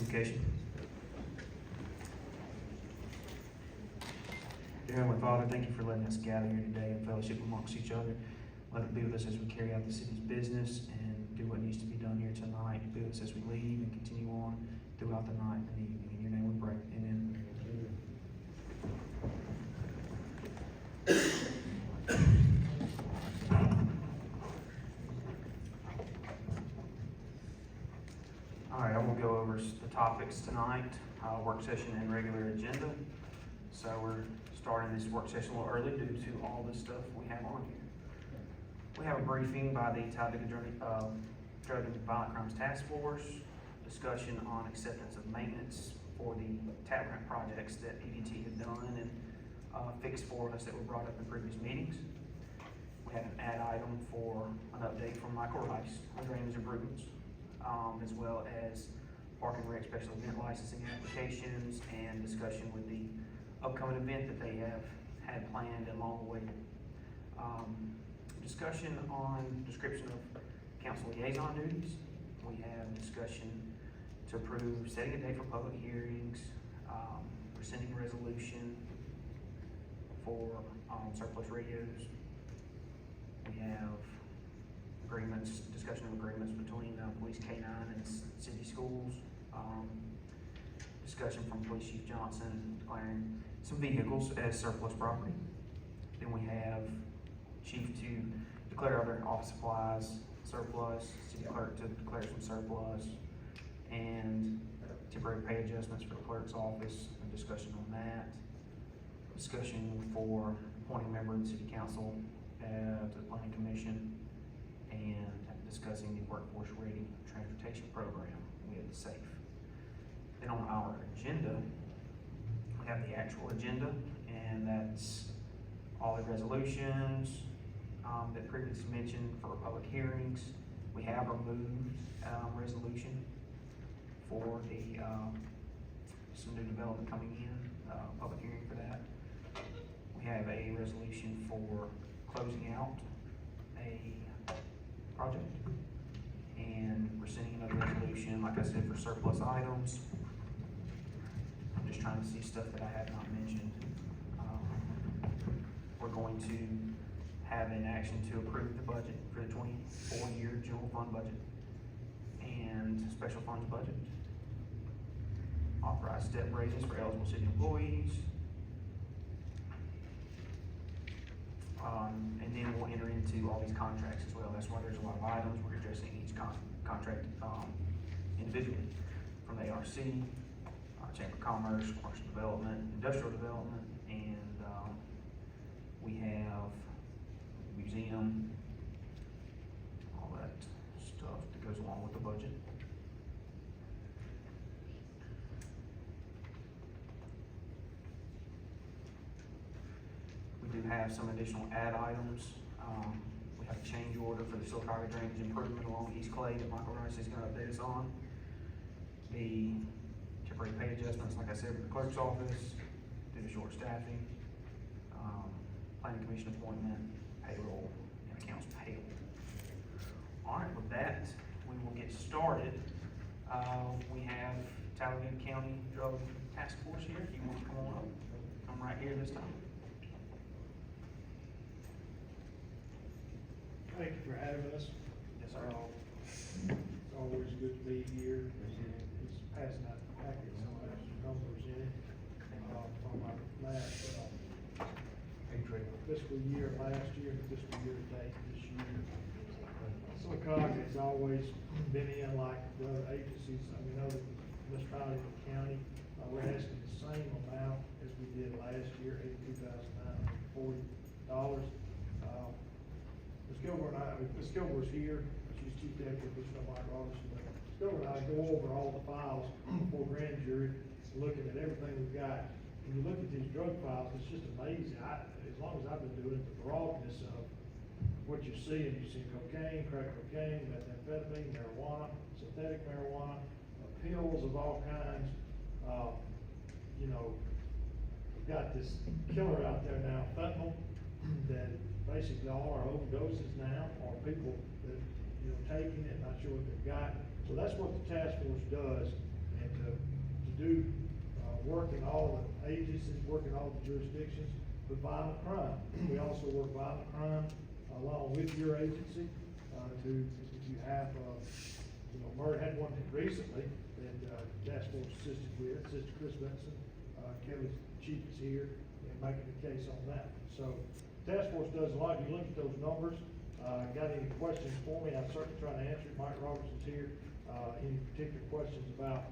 invocation. Dear Heavenly Father, thank you for letting us gather here today in fellowship amongst each other. Let it be with us as we carry out the city's business and do what needs to be done here tonight. Be with us as we leave and continue on throughout the night and evening. In your name we pray. Amen. All right, I'm going to go over the topics tonight, work session and regular agenda. So we're starting this work session a little early due to all the stuff we have on here. We have a briefing by the Talladega Drug and Violent Crimes Task Force, discussion on acceptance of maintenance for the TAP grant projects that EDT had done and fixed for us that were brought up in previous meetings. We have an add item for an update from Michael Rice on drainage improvements, as well as Park and Rec special event licensing applications and discussion with the upcoming event that they have had planned and long awaited. Discussion on description of council liaison duties. We have discussion to approve setting a date for public hearings, rescinding a resolution for surplus radios. We have agreements, discussion of agreements between Police K-9 and city schools. Discussion from Police Chief Johnson declaring some vehicles as surplus property. Then we have Chief to declare other office supplies surplus, city clerk to declare some surplus, and temporary pay adjustments for the clerk's office, a discussion on that. Discussion for appointing a member of the city council to the planning commission, and discussing the workforce rating transportation program. We have the SAFE. Then on our agenda, we have the actual agenda, and that's all the resolutions that previously mentioned for public hearings. We have removed resolution for the some new development coming in, public hearing for that. We have a resolution for closing out a project and rescinding another resolution, like I said, for surplus items. I'm just trying to see stuff that I have not mentioned. We're going to have an action to approve the budget for the 24-year general fund budget and special funds budget. Authorize step raises for eligible city employees. And then we'll enter into all these contracts as well. That's why there's a lot of items. We're addressing each contract individually, from the ARC, Chamber of Commerce, Commercial Development, Industrial Development, and we have museum, all that stuff that goes along with the budget. We do have some additional add items. We have a change order for the Sylacauga drainage improvement along East Clay that Michael Rice is going to update us on. The temporary pay adjustments, like I said, for the clerk's office, due to short staffing, planning commission appointment, payroll, and accounts payable. All right, with that, we will get started. We have Talladega County Drug Task Force here. If you want to come on up, come right here this time. Thank you for having us. Yes, sir. It's always good to be here. It's passing out the packet, some of those numbers in it. From our last fiscal year last year and fiscal year to date this year. Sylacauga has always been in like the other agencies. I mean, other municipalities in the county, we're asking the same amount as we did last year, $82,940. Ms. Gilbert's here, she's chief deputy, which nobody brought us. Ms. Gilbert and I go over all the files for grand jury, looking at everything we've got. When you look at these drug files, it's just amazing. As long as I've been doing it, the broadness of what you see cocaine, crack cocaine, methamphetamine, marijuana, synthetic marijuana, pills of all kinds. You know, we've got this killer out there now, fentanyl, that basically all our overdoses now are people that, taking it, not sure what they've got. So that's what the task force does, and to do, work in all the agencies, work in all the jurisdictions with violent crime. We also work violent crime along with your agency, if you have, murder, had one recently that, task force assisted with, Sister Chris Benson, Kelly's chief is here, and making the case on that. So, task force does a lot. You look at those numbers, got any questions for me, I'll certainly try to answer it. Mike Robertson's here, any particular questions about,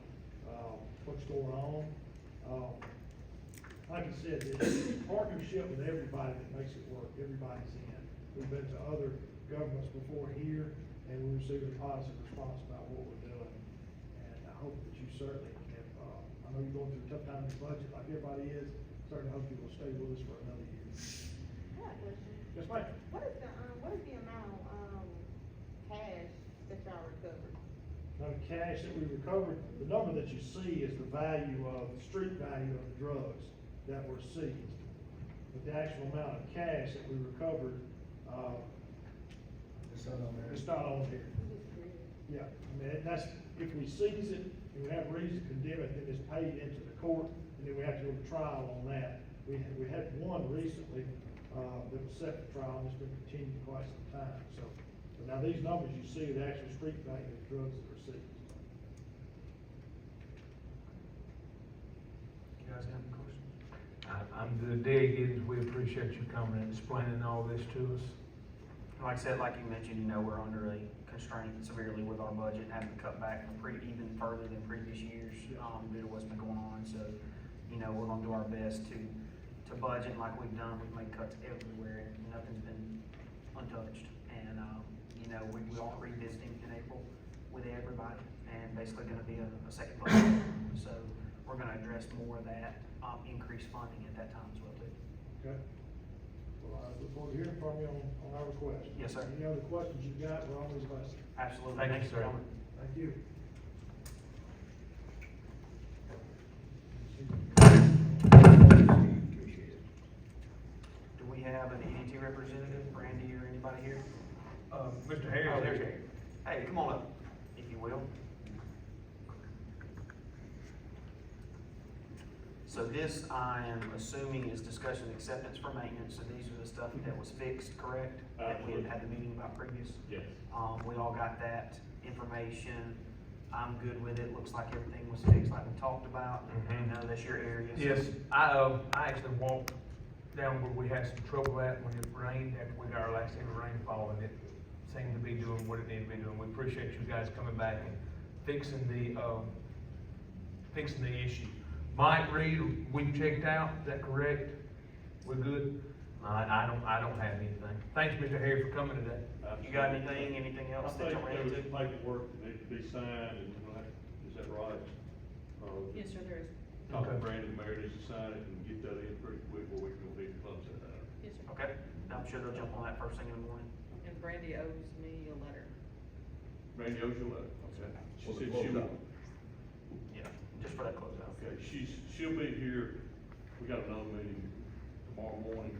what's going on. Like I said, it's a partnership with everybody that makes it work, everybody's in. We've been to other governments before here, and we received a positive response about what we're doing. And I hope that you certainly can, I know you're going through a tough time in the budget like everybody is, certainly hope you will stay with us for another year. I have a question. Yes, ma'am. What is the amount of, cash that y'all recovered? Now, the cash that we recovered, the number that you see is the value of, the street value of the drugs that were seized. But the actual amount of cash that we recovered, it's not on here. Yeah, I mean, that's, if we seize it, and we have reason to condemn it, then it's paid into the court, and then we have to go to trial on that. We had one recently, that was set for trial, and it's been continuing quite some time, so. But now these numbers you see are the actual street value of the drugs that are seized. You guys have any questions? I'm good, Dig, we appreciate you coming and explaining all this to us. Like I said, like you mentioned, we're under a constraint severely with our budget, having to cut back even further than previous years, due to what's been going on. So, we're gonna do our best to budget like we've done. We've made cuts everywhere, and nothing's been untouched. And, we are revisiting in April with everybody, and basically gonna be a second budget. So, we're gonna address more of that, increased funding at that time as well, too. Okay? Well, I look forward to hearing from you on our request. Yes, sir. Any other questions you've got, we're always listening. Absolutely. Thank you, Thanks for sir. coming. Thank you. Do we have an EDT representative, Brandy or anybody here? Mr. Harris. Oh, there's Harry. Hey, come on up, if you will. So this, I am assuming, is discussion acceptance for maintenance, so these are the stuff that was fixed, correct? That we had had the meeting about previous? Yes. We all got that information. I'm good with it. Looks like everything was fixed like we talked about. Mhm. That's your area. so- Yes, I actually walked down where we had some trouble at when it rained, after we got our last heavy rainfall, and it seemed to be doing what it needed to be doing. We appreciate you guys coming back and fixing the issue. Mike Reed, we checked out, is that correct? We're good? I don't have anything. Thanks, Mr. Harris, for coming today. You got anything I else that think you there ran was into? paperwork that needs to be signed, and, is that right? Yes, sir, there is. Okay. Brandon and Mary needs to sign it and get that in pretty quick, where we can go ahead and close that out. Yes, sir. Okay, I'm sure they'll jump on that first thing in the morning. And Brandy owes me a letter. Randy owes you a letter, okay? She For the said she will. closeout. Yeah, just for that closeout. Okay, she'll be here, we got another meeting tomorrow morning,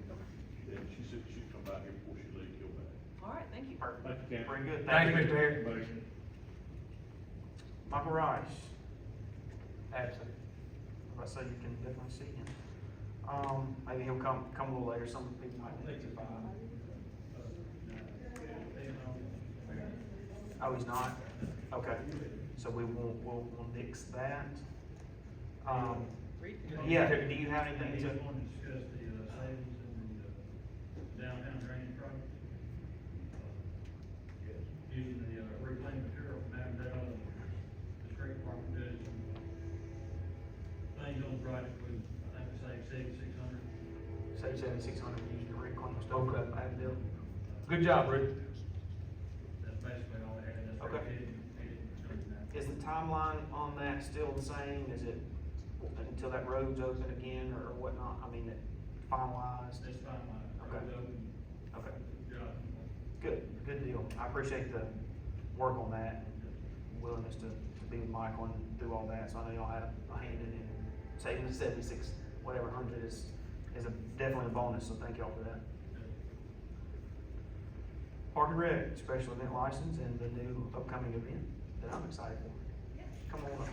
and she said she'd come back here before she leaves, go back. All right, thank you. Perfect. Thank you, Ken. Very good. Thanks, you. Mr. Harris. Motion. Michael Rice. Absent. I say you can definitely see him. Maybe he'll come a little later. Some people might think it's fine. Oh, he's not? Okay. So we'll nix that. Yeah, do you have anything I to? just want to discuss the savings in the downtown drainage project. Using the reclaimed material from Avondale, the street department does some things on the project with, I think we saved $7,600. Say 7,600 using the reclaim stuff. Okay. Avondale. Good job, Rick. That's basically all I had. That's Okay. he didn't do that. Is the timeline on that still the same? Is it until that road's open again or whatnot? I mean, finalized? That's fine, Okay. Okay. Good job. Good deal. I appreciate the work on that, and willingness to be with Michael and do all that, so I know y'all had a hand in it. Saving the 76, whatever hundred is definitely a bonus, so thank y'all for that. Park and Rec, special event license and the new upcoming event that I'm excited for. Come on up.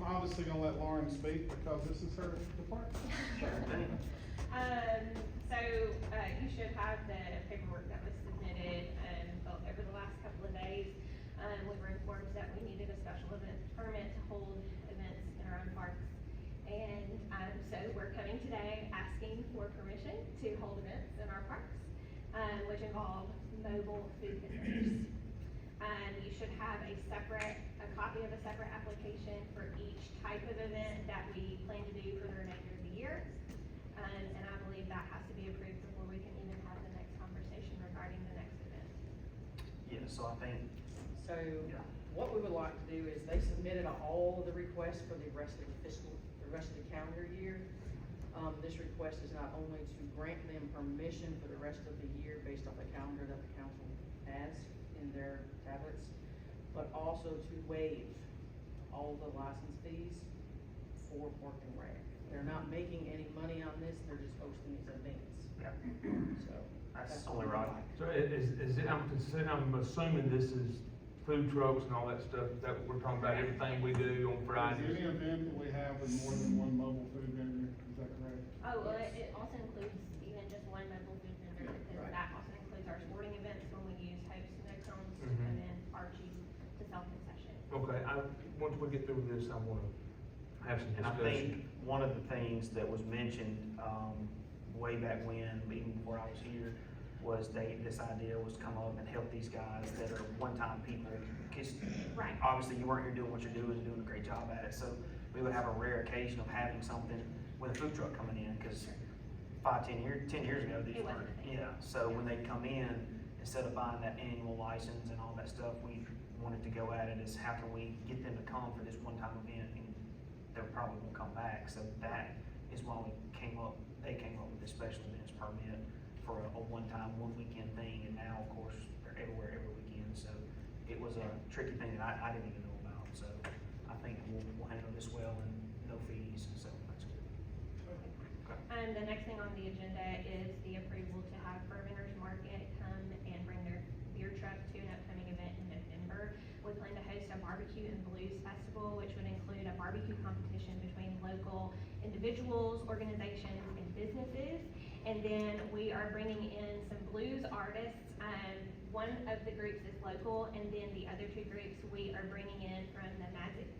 I'm obviously gonna let Lauren speak because this is her department. You should have the paperwork that was submitted, over the last couple of days. We were informed that we needed a special event permit to hold events in our own parks. And, so we're coming today asking for permission to hold events in our parks, which involve mobile food vendors. You should have a copy of a separate application for each type of event that we plan to do for the remainder of the year. And I believe that has to be approved before we can even have the next conversation regarding the next event. Yeah, so I think, So, Yeah. what we would like to do is, they submitted all the requests for the rest of the rest of the calendar year. This request is not only to grant them permission for the rest of the year based off the calendar that the council has in their tablets, but also to waive all the license fees for Park and Rec. They're not making any money on this, they're just hosting these events, yeah, so. that's what only we right. like. So is it, I'm assuming this is food trucks and all that stuff, that we're talking about everything we do on Is Fridays? any event that we have with more than one mobile food vendor, is that correct? Oh, well, it also includes even just one mobile food vendor, because Right. that also includes our sporting events when we use Hope Snow Cones Mhm. and then Archie to sell concessions. Okay, once we get through this, I wanna have some And I discussion. think one of the things that was mentioned, way back when, even before I was here, was this idea was to come up and help these guys that are one-time people. 'Cause Right. obviously you weren't here doing what you're doing and doing a great job at it, so we would have a rare occasion of having something with a food truck coming in, cause 10 years ago, these It weren't, wasn't a thing. yeah. So when they come in, instead of buying that annual license and all that stuff, we wanted to go at it as how can we get them to come for this one-time event, and they probably won't come back, so that is why they came up with this special events permit for a one-time, one-weekend thing, and now, of course, they're everywhere, every weekend, so it was a tricky thing that I didn't even know about, so I think we'll handle this well and no fees, so that's good. Okay. The next thing on the agenda is the approval to have Ferventers Market come and bring their beer truck to an upcoming event in November. We plan to host a barbecue and blues festival, which would include a barbecue competition between local individuals, organizations, and businesses. And then we are bringing in some blues artists. One of the groups is local, and then the other two groups we are bringing in from the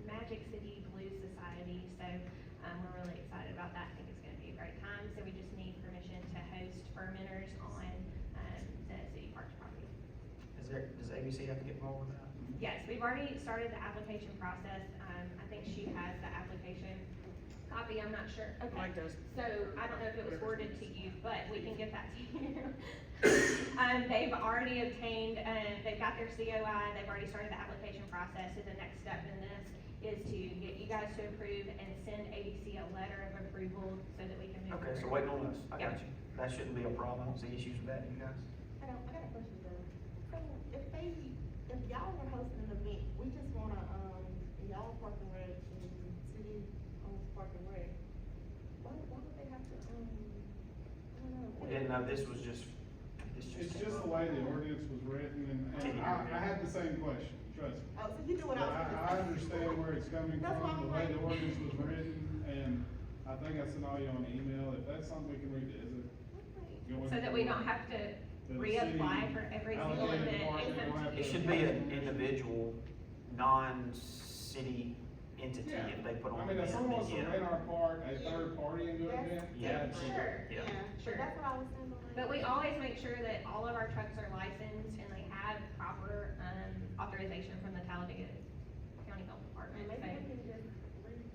Magic City Blues Society. So we're really excited about that. I think it's going to be a great time. So we just need permission to host fermenters on the city parks property. Does ABC have to get involved with that? Yes, we've already started the application process. I think she has the application copy, I'm not sure. Okay. Mike does. So I don't know if it was forwarded to you, but we can get that to you. They've already obtained, they've got their COI, they've already started the application process. So the next step in this is to get you guys to approve and send ABC a letter of approval so that we can move Okay, so forward. waiting on us, I got you. That shouldn't be a problem, I don't see issues with that, you guys? I got a question though. So if y'all were hosting an event, we just wanna, y'all Park and Rec and city owns Park and Rec, why would they have to, I don't know. We didn't know this was just, It's came just up. the way the ordinance was written, and I had the same question, trust me. Oh, so you do what But I was I understand where it's coming That's why from, I'm the way the like- ordinance was written, and I think I sent all you on email, if that's something we can revisit. going So that we don't forward, have to the reapply city for every single allocated event. department will have It to- should be an individual, non-city entity Yeah. if they put on I mean, an if someone wants to event, rent yeah. our park, a third party and do an event, Yeah. Sure. Yeah. Sure. That's what I was saying. like- But we always make sure that all of our trucks are licensed and they have proper, authorization from the Talladega County Health Department. And maybe So- we can just.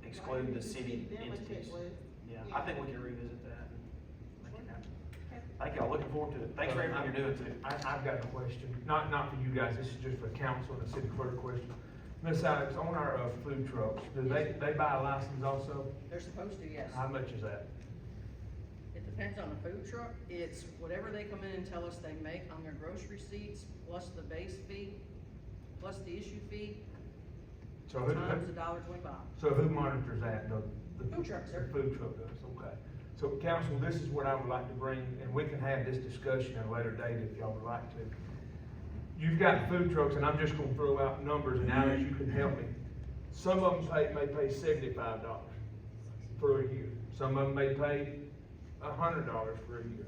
Exclude the city Them a entities. checklist. Yeah, I think we can revisit that. Make it happen. Okay. Thank y'all, looking forward to it. Thanks for everything you're doing too. I've got a question, not for you guys, this is just for council and the city clerk question. Ms. Alex, on our, food trucks, do they buy a license also? They're supposed to, yes. How much is that? It depends on the food truck. It's whatever they come in and tell us they make on their grocery receipts, plus the base fee, plus the issue fee, So times $1.25. So who monitors that? The Food trucks, sir. The food truck does, okay. So council, this is what I would like to bring, and we can have this discussion at a later date if y'all would like to. You've got food trucks, and I'm just gonna throw out numbers, and Alex, you can help me. Some of them may pay $75 for a year. Some of them may pay $100 for a year.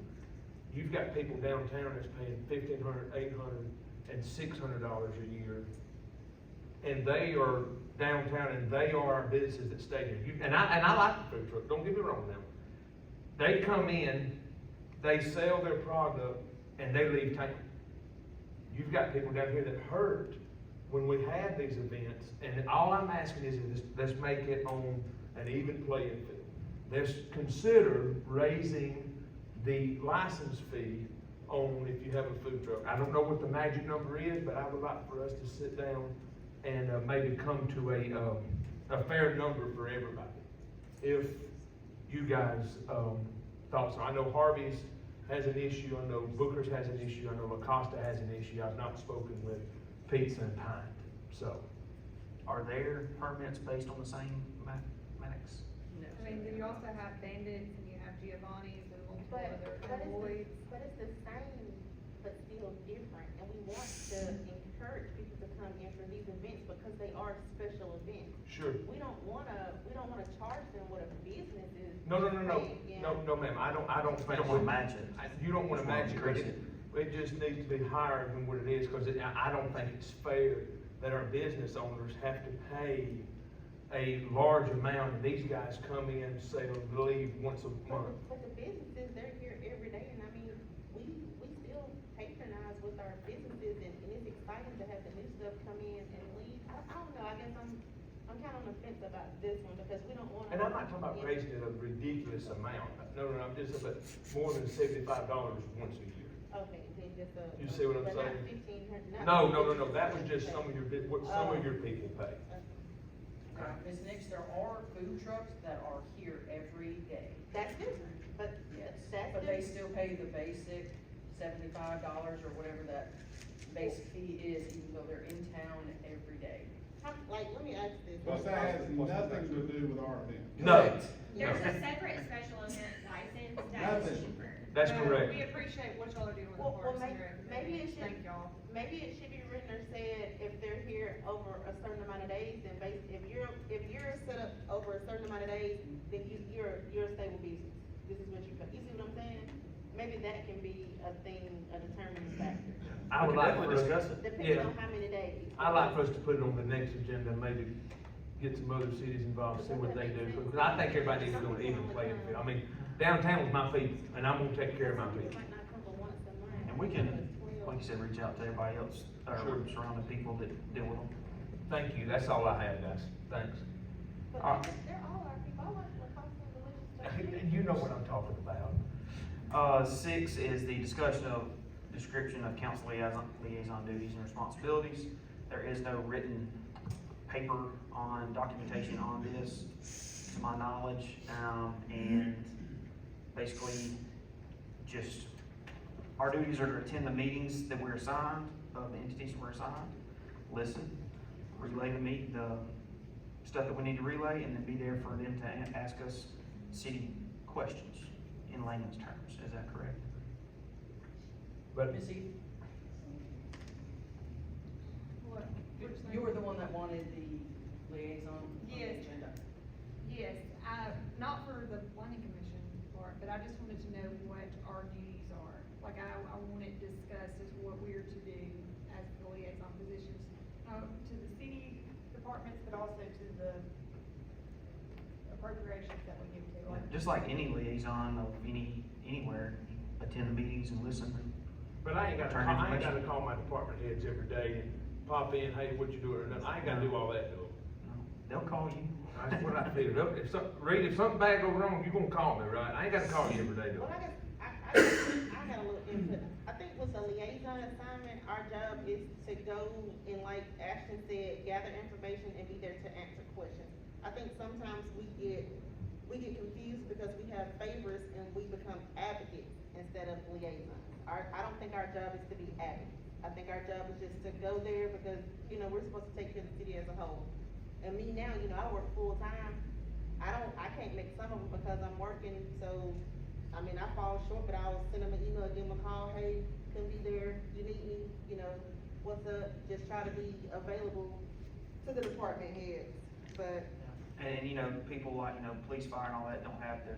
You've got people downtown that's paying $1,500, $800, and $600 a year. And they are downtown, and they are our businesses that stay here. And I like the food truck, don't get me wrong now. They come in, they sell their product, and they leave town. You've got people down here that hurt when we have these events, and all I'm asking is let's make it on an even playing field. Let's consider raising the license fee on if you have a food truck. I don't know what the magic number is, but I would like for us to sit down and maybe come to a fair number for everybody. If you guys thought so. I know Harvey's has an issue, I know Booker's has an issue, I know La Costa has an issue. I've not spoken with Pizza and Pint, so. Are their permits based on the same max? No. I mean, you also have Bandits and you have Giovanni's and multiple But other Lloyd's. it's the same, but still different, and we want to encourage people to come in for these events because they are special events. Sure. We don't wanna charge them what a business is. No, paying, you know? no, ma'am, I don't They think. don't wanna match it. You don't wanna Just wanna match it, increase it. it just needs to be higher than what it is, cause I don't think it's fair that our business owners have to pay a large amount, and these guys come in, say, leave once a month. But the businesses, they're here every day, and I mean, we still patronize with our businesses, and it's exciting to have the new stuff come in and leave. I don't know, I guess I'm kinda on the fence about this one, because we don't wanna. And I'm not talking about raising it a ridiculous amount, no, I'm just about more than $75 once a year. Okay, then just a. You see what I'm but not saying? 1,500, not No, that was just some of your, what some of your people pay. Now, Ms. Nix, there are food trucks that are here every day. That's different, but Yes, that's but they different. still pay the basic $75 or whatever that basic fee is, even though they're in town every day. Like, let me ask this. But that has nothing to do with our event. No, There's a separate special event license that is Nothing. cheaper. that's Well, correct. We appreciate what y'all are doing with the Well, Parks and maybe- Rec maybe committee. it should- Thank y'all. Maybe it should be written or said, if they're here over a certain amount of days, then if you're set up over a certain amount of days, then you're a stable business. This is what you pay. You see what I'm saying? Maybe that can be a thing, a determining factor, I would like for definitely us, discuss it. depending Yeah. on how many days. I'd like for us to put it on the next agenda, and maybe get some other cities involved, see what they do, because I think everybody needs to go an even playing field. I mean, downtown is my people, and I'm gonna take care of my It people. might not come but once a month. And we can, It's 12. like you said, reach out to everybody else, or Sure. surrounding people that deal with them. Thank you, that's all I have, guys, thanks. But All right. they're all our people. I like Lacoste and Delicious stuff. You know what I'm talking about. 6 is the discussion of description of council liaison duties and responsibilities. There is no written paper on documentation on this, to my knowledge, and basically, just, our duties are to attend the meetings that we're assigned, of the entities we're assigned, listen, relay the stuff that we need to relay, and then be there for them to ask us city questions in layman's terms. Is that correct? But Ms. Eve, What? you were the one that wanted the liaison on the Yes. agenda. Yes, not for the planning commission part, but I just wanted to know what our duties are. Like, I wanted discussed as what we're to do as the liaison positions, to the city departments, but also to the appropriations that we give to. Like, Just like any liaison of anywhere, attend the meetings and listen. But I ain't Return gotta information. call my department heads every day and pop in, hey, what you doing, or nothing, I ain't gotta do all that, though. They'll call you. That's what I feel, if something bad goes wrong, you gonna call me, right? I ain't gotta call you every day, though. Well, I guess, I got a little input. I think with the liaison assignment, our job is to go and, like Ashton said, gather information and be there to answer questions. I think sometimes we get confused because we have favors and we become advocates instead of liaisons. I don't think our job is to be advocates. I think our job is just to go there because, we're supposed to take care of the city as a whole. And me now, I work full-time. I can't make some of them because I'm working, so, I fall short, but I'll send them an email, give them a call, hey, couldn't be there, you need me, what's up? Just try to be available to the department heads. but And, you know, people like, you know, police, fire and all that don't have to,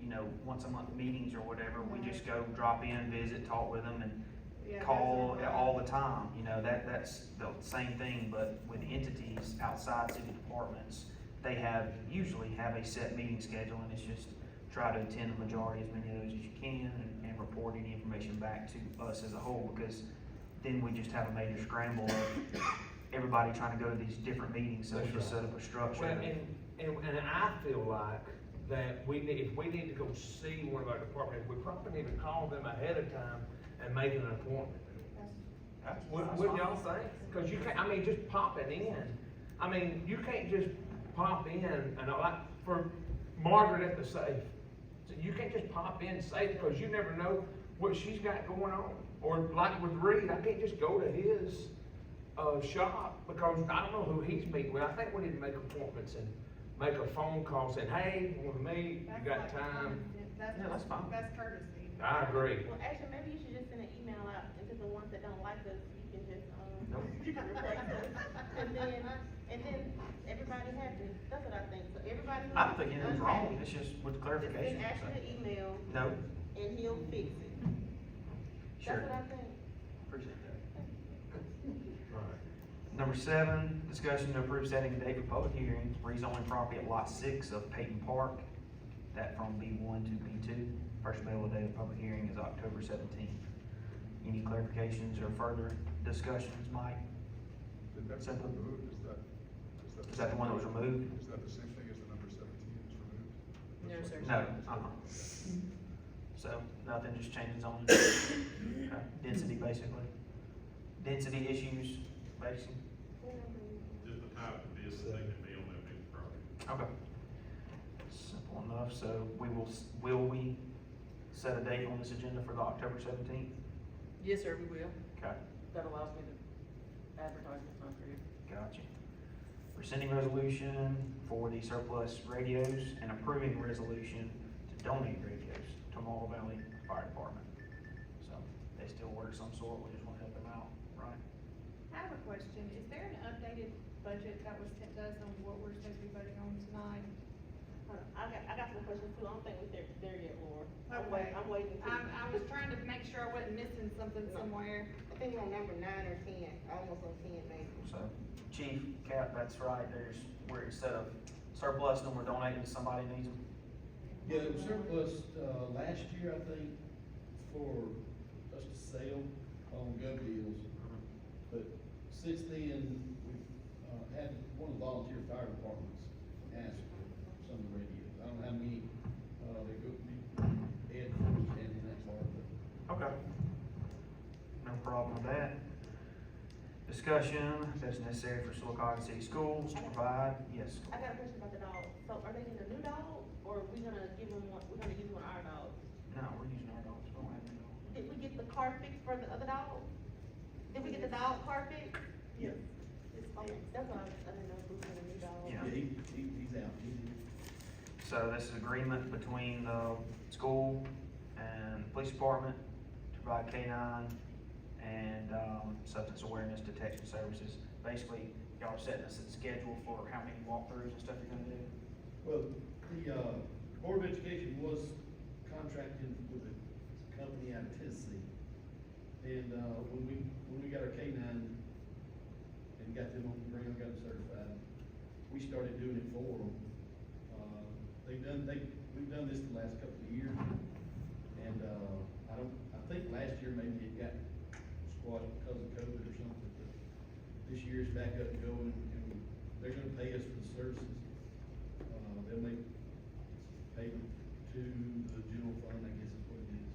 you know, once a month meetings or whatever. We just go drop in, visit, talk with them and Yeah, call that's right. all the time. You know, that's the same thing, but with entities outside city departments, they usually have a set meeting schedule, and it's just try to attend the majority, as many of those as you can, and report any information back to us as a whole, because then we just have a major scramble of everybody trying to go to these different meetings, so we That's just right. set up a structure. Well, and I feel like that if we need to go see one of our departments, we probably need to call them ahead of time and make an appointment. Wouldn't y'all think? Cause you can't, I mean, just popping in, I mean, you can't just pop in and like, for Margaret at the safe, so you can't just pop in safe, cause you never know what she's got going on. Or like with Reed, I can't just go to his, shop, because I don't know who he's meeting with. I think we need to make appointments and make a phone call saying, hey, want to meet, you That's got like time? Yeah, that's fine. That's courtesy. I agree. well, actually, maybe you should just send an email out, and to the ones that don't like us, you can just, Nope. replace us. And then everybody happy, that's what I think, so everybody. who's I don't think anything's wrong, unhappy, it's just with just clarification. send Ashley an email, No, and he'll fix it. sure, That's what I think. appreciate that. Right. Number 7, discussion to approve setting a date for public hearing, rezoning property at lot 6 of Peyton Park, that from B1 to B2. First available date of public hearing is October 17th. Any clarifications or further discussions, Mike? Did that Simple. get removed? Is that the one that was removed? Is that the same thing as the number 17 was removed? No, sir. No, So, nothing, just changes on density, basically. Density issues, basically. Just the type of business they can be on that big property. Okay. Simple enough, so will we set a date on this agenda for the October 17th? Yes, sir, we will. Okay, That allows me to advertise the time period. gotcha. Rescinding resolution for the surplus radios and approving resolution to donate radios to Marl Valley Fire Department. So, they still work some sort, we just wanna help them out, right? I have a question, is there an updated budget that was sent to us on what we're supposed to be voting on tonight? I got some questions too, I don't think we're there yet, Laura. Okay. I'm waiting. I was trying to make sure I wasn't missing something somewhere. I think we're on number 9 or 10, almost on 10 maybe. So, Chief, Cap, that's right, where instead of surplus, then we're donating to somebody who needs them. Yeah, it was surplus, last year, I think, for us to sell on gov deals. But since then, we've, had one of the volunteer fire departments ask for some of the radios. I don't know how many, they go, Ed was handling that part, but. Okay. No problem with that. Discussion that's necessary for Sylacauga City Schools to provide, yes. I got a question about the dog. So are they getting a new dog, or are we gonna give them one, we're gonna use one of our dogs? No, we're using our dogs, we don't have any dogs. Did we get the car fixed for the other dog? Did we get the dog car fixed? Yeah. Okay, that's why I didn't know if we were getting a new dog. Yeah. He's out, So this is agreement between the school and the police department to provide K-9 and, substance awareness detection services. Basically, y'all are setting us a schedule for how many walkthroughs and stuff you're gonna do. Well, the, Board of Education was contracting with a company out of Tennessee. And, when we got our K-9 and got them on the ground, got them certified, we started doing it for them. We've done this the last couple of years, and, I think last year maybe it got squashed because of COVID or something, but this year's back up and going, and they're gonna pay us for the services. They'll make payment to the general fund, I guess is what it is.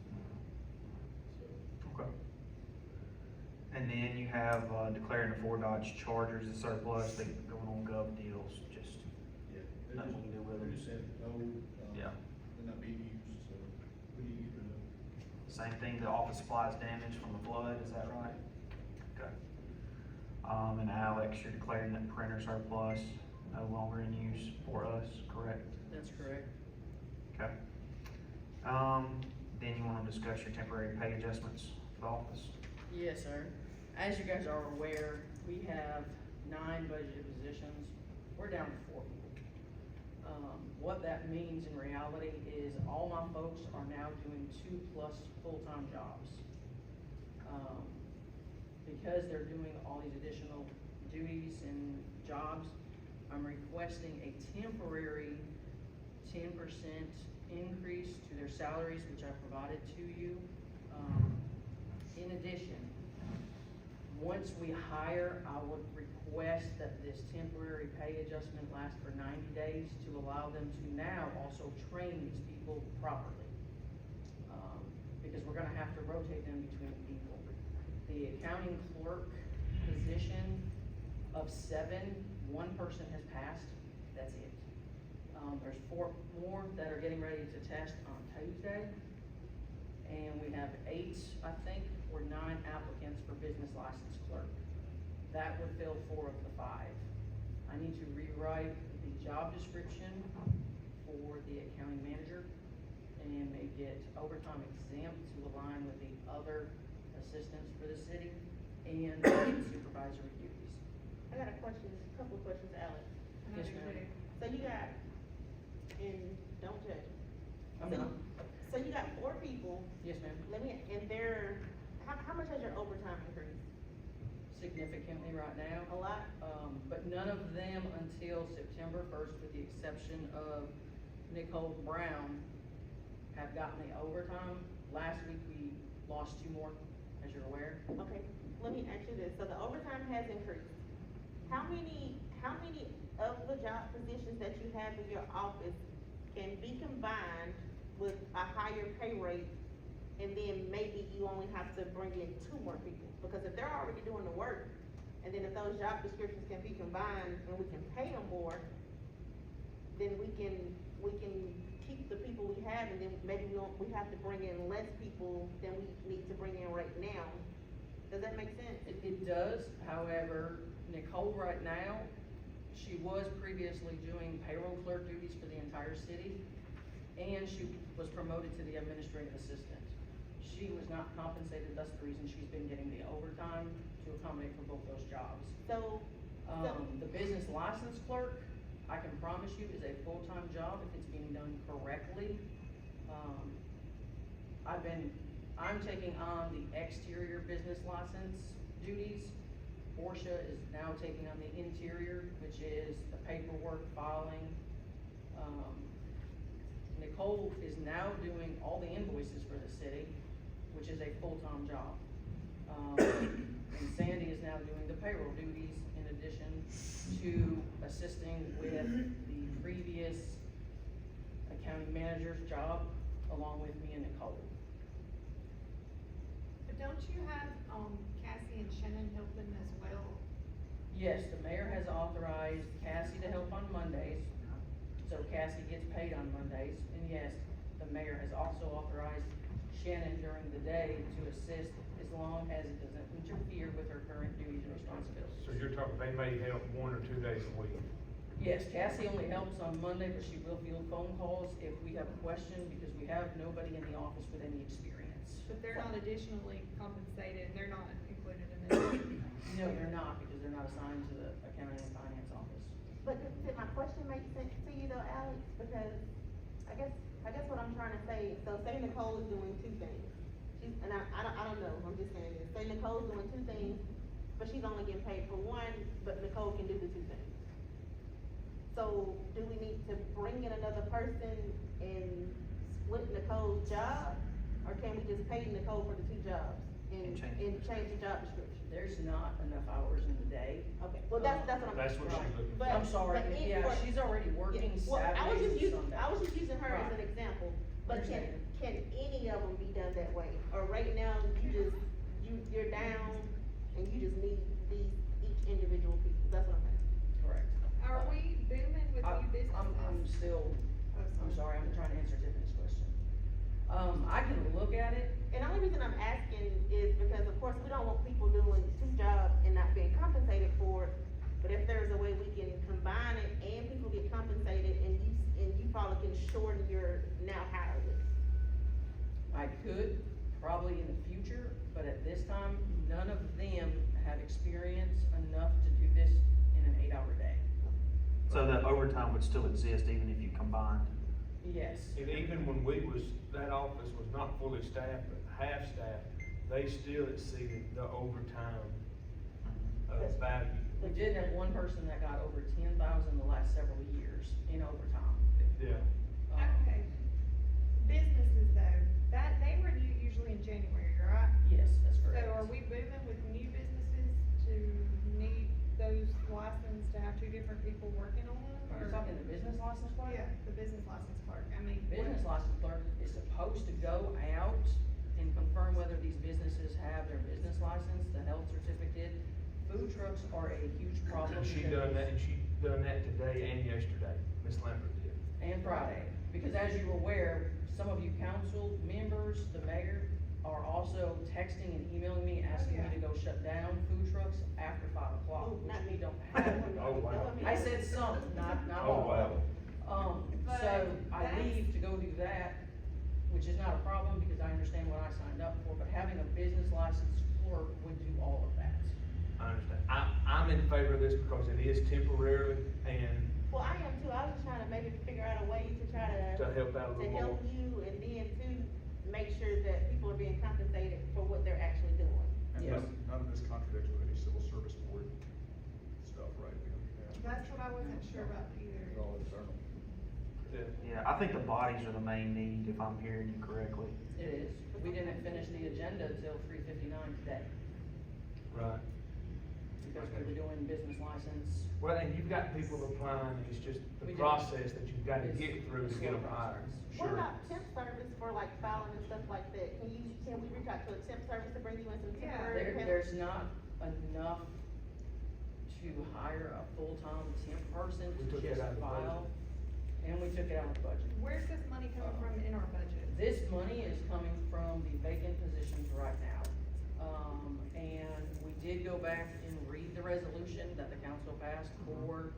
So, Okay. And then you have, declaring the 4 Dodge Chargers as surplus, they going on gov deals, just, yeah. they're nothing just- we can do with they're them. just saying, no, Yeah. they're not being used, so we need to get rid of them. Same thing, the office supplies damage from the flood, is that right? Okay. And Alex, you're declaring that printer surplus, no longer in use for us, correct? That's correct. Okay. Then you wanna discuss your temporary pay adjustments for the office? Yes, sir. As you guys are aware, we have 9 budgeted positions we're down to 4 people. What that means in reality is all my folks are now doing 2+ full-time jobs. Because they're doing all these additional duties and jobs, I'm requesting a temporary 10% increase to their salaries, which I provided to you. In addition, once we hire, I would request that this temporary pay adjustment lasts for 90 days to allow them to now also train these people properly. Because we're gonna have to rotate them between people. The accounting clerk position of 7, 1 person has passed, that's it. There's 4 more that are getting ready to test on Tuesday. And we have 8, I think, or 9 applicants for business license clerk. That would fill 4 of the 5. I need to rewrite the job description for the accounting manager and make it overtime exempt to align with the other assistants for the city and supervisory duties. I got a question, a couple of questions, Alex. Yes, ma'am. So you got, and don't judge. I'm So- not. So you got 4 people, Yes, ma'am. and they're, how much has your overtime increased? Significantly right now. A lot? But none of them until September 1st, with the exception of Nicole Brown, have gotten the overtime. Last week, we lost 2 more, as you're aware. Okay, let me ask you this, so the overtime has increased. How many of the job positions that you have in your office can be combined with a higher pay rate, and then maybe you only have to bring in 2 more people? Because if they're already doing the work, and then if those job descriptions can be combined and we can pay them more, then we can keep the people we have, and then maybe we have to bring in less people than we need to bring in right now. Does that make sense? It does, however, Nicole right now, she was previously doing payroll clerk duties for the entire city, and she was promoted to the administrative assistant. She was not compensated, that's the reason she's been getting the overtime to accommodate for both those jobs. So, The business license clerk, I can promise you, is a full-time job if it's being done correctly. I'm taking on the exterior business license duties. Portia is now taking on the interior, which is the paperwork, filing. Nicole is now doing all the invoices for the city, which is a full-time job. And Sandy is now doing the payroll duties in addition to assisting with the previous accounting manager's job, along with me and Nicole. But don't you have, Cassie and Shannon helping as well? Yes, the mayor has authorized Cassie to help on Mondays, so Cassie gets paid on Mondays. And yes, the mayor has also authorized Shannon during the day to assist as long as it doesn't interfere with her current duties and responsibilities. So you're talking, they may help 1 or 2 days a week? Yes, Cassie only helps on Monday, but she will field phone calls if we have a question, because we have nobody in the office with any experience. But they're not additionally compensated, they're not included in this. No, they're not, because they're not assigned to the accounting and finance office. but did my question make sense to you though, Alex? Because I guess what I'm trying to say, so say Nicole is doing 2 things. And I don't know, I'm just saying this. Say Nicole's doing 2 things, but she's only getting paid for 1, but Nicole can do the 2 things. So do we need to bring in another person and split Nicole's job? Or can we just pay Nicole for the 2 jobs and change the job description? There's not enough hours in the day. Okay, well, that's what I'm. That's what she's looking for. But- I'm sorry, but yeah, for- she's already working Yeah, well, I was Saturdays just and using, I was just using her as an Right. example, but Understand. can any of them be done that way? Or right now, you're down and you just need each individual people, that's what I'm asking. Correct. Are we booming with new businesses? I'm still, Oh, I'm sorry, I'm trying to answer Tiffany's question. I can look at it. And the only reason I'm asking is because, of course, we don't want people doing 2 jobs and not being compensated for it. But if there's a way we can combine it and people get compensated and you probably can shorten your now hire list. I could, probably in the future, but at this time, none of them have experience enough to do this in an 8-hour day. So the overtime would still exist even if you combined? Yes. And even when that office was not fully staffed, but half-staffed, they still exceeded the overtime, value. We did have one person that got over 10,000 the last several years in overtime. Yeah. Okay. Businesses though, they renew usually in January, right? Yes, that's So correct. are we moving with new businesses to need those licenses to have two different people working on them? Are you or- talking the business license clerk? Yeah, the business license clerk, I mean. Business license clerk is supposed to go out and confirm whether these businesses have their business license, the health certificate. Food trucks are a huge problem. And she because- done that today and yesterday, Ms. Lambert did. And Friday, because as you're aware, some of you council members, the mayor, are also texting and emailing me, asking me to go shut down food trucks after 5 o'clock, Ooh, which not we me. don't have. Oh, wow. I said some, not Oh, all. wow. So I But leave to go do that, which is not a problem because I understand what I signed up for, but having a business license clerk would do all of that. I understand. I'm in favor of this because it is temporary and Well, I am too, I was just trying to maybe figure out a way to try to help out a to little more. help you, and then to make sure that people are being compensated for what they're actually doing. And Yes. none of this contradicts with any civil service board stuff, right? That's what I wasn't sure about either. It's all internal. Yeah. Yeah, I think the bodies are the main need, if I'm hearing you correctly. It is. We didn't finish the agenda till 3:59 today, Right. because we were doing business license. Well, and you've got people applying, it's just the We do. process that you've got to It's get through to a get slow them hired. process. What Sure. about temp service for like filing and stuff like that? Can we reach out to a temp service to bring you in some Yeah. temporary help? There's not enough to hire a full-time temp person We to took just it out of the budget. file, and we took it out of the budget. Where's this money coming from in our budget? This money is coming from the vacant positions right now. And we did go back and read the resolution that the council passed for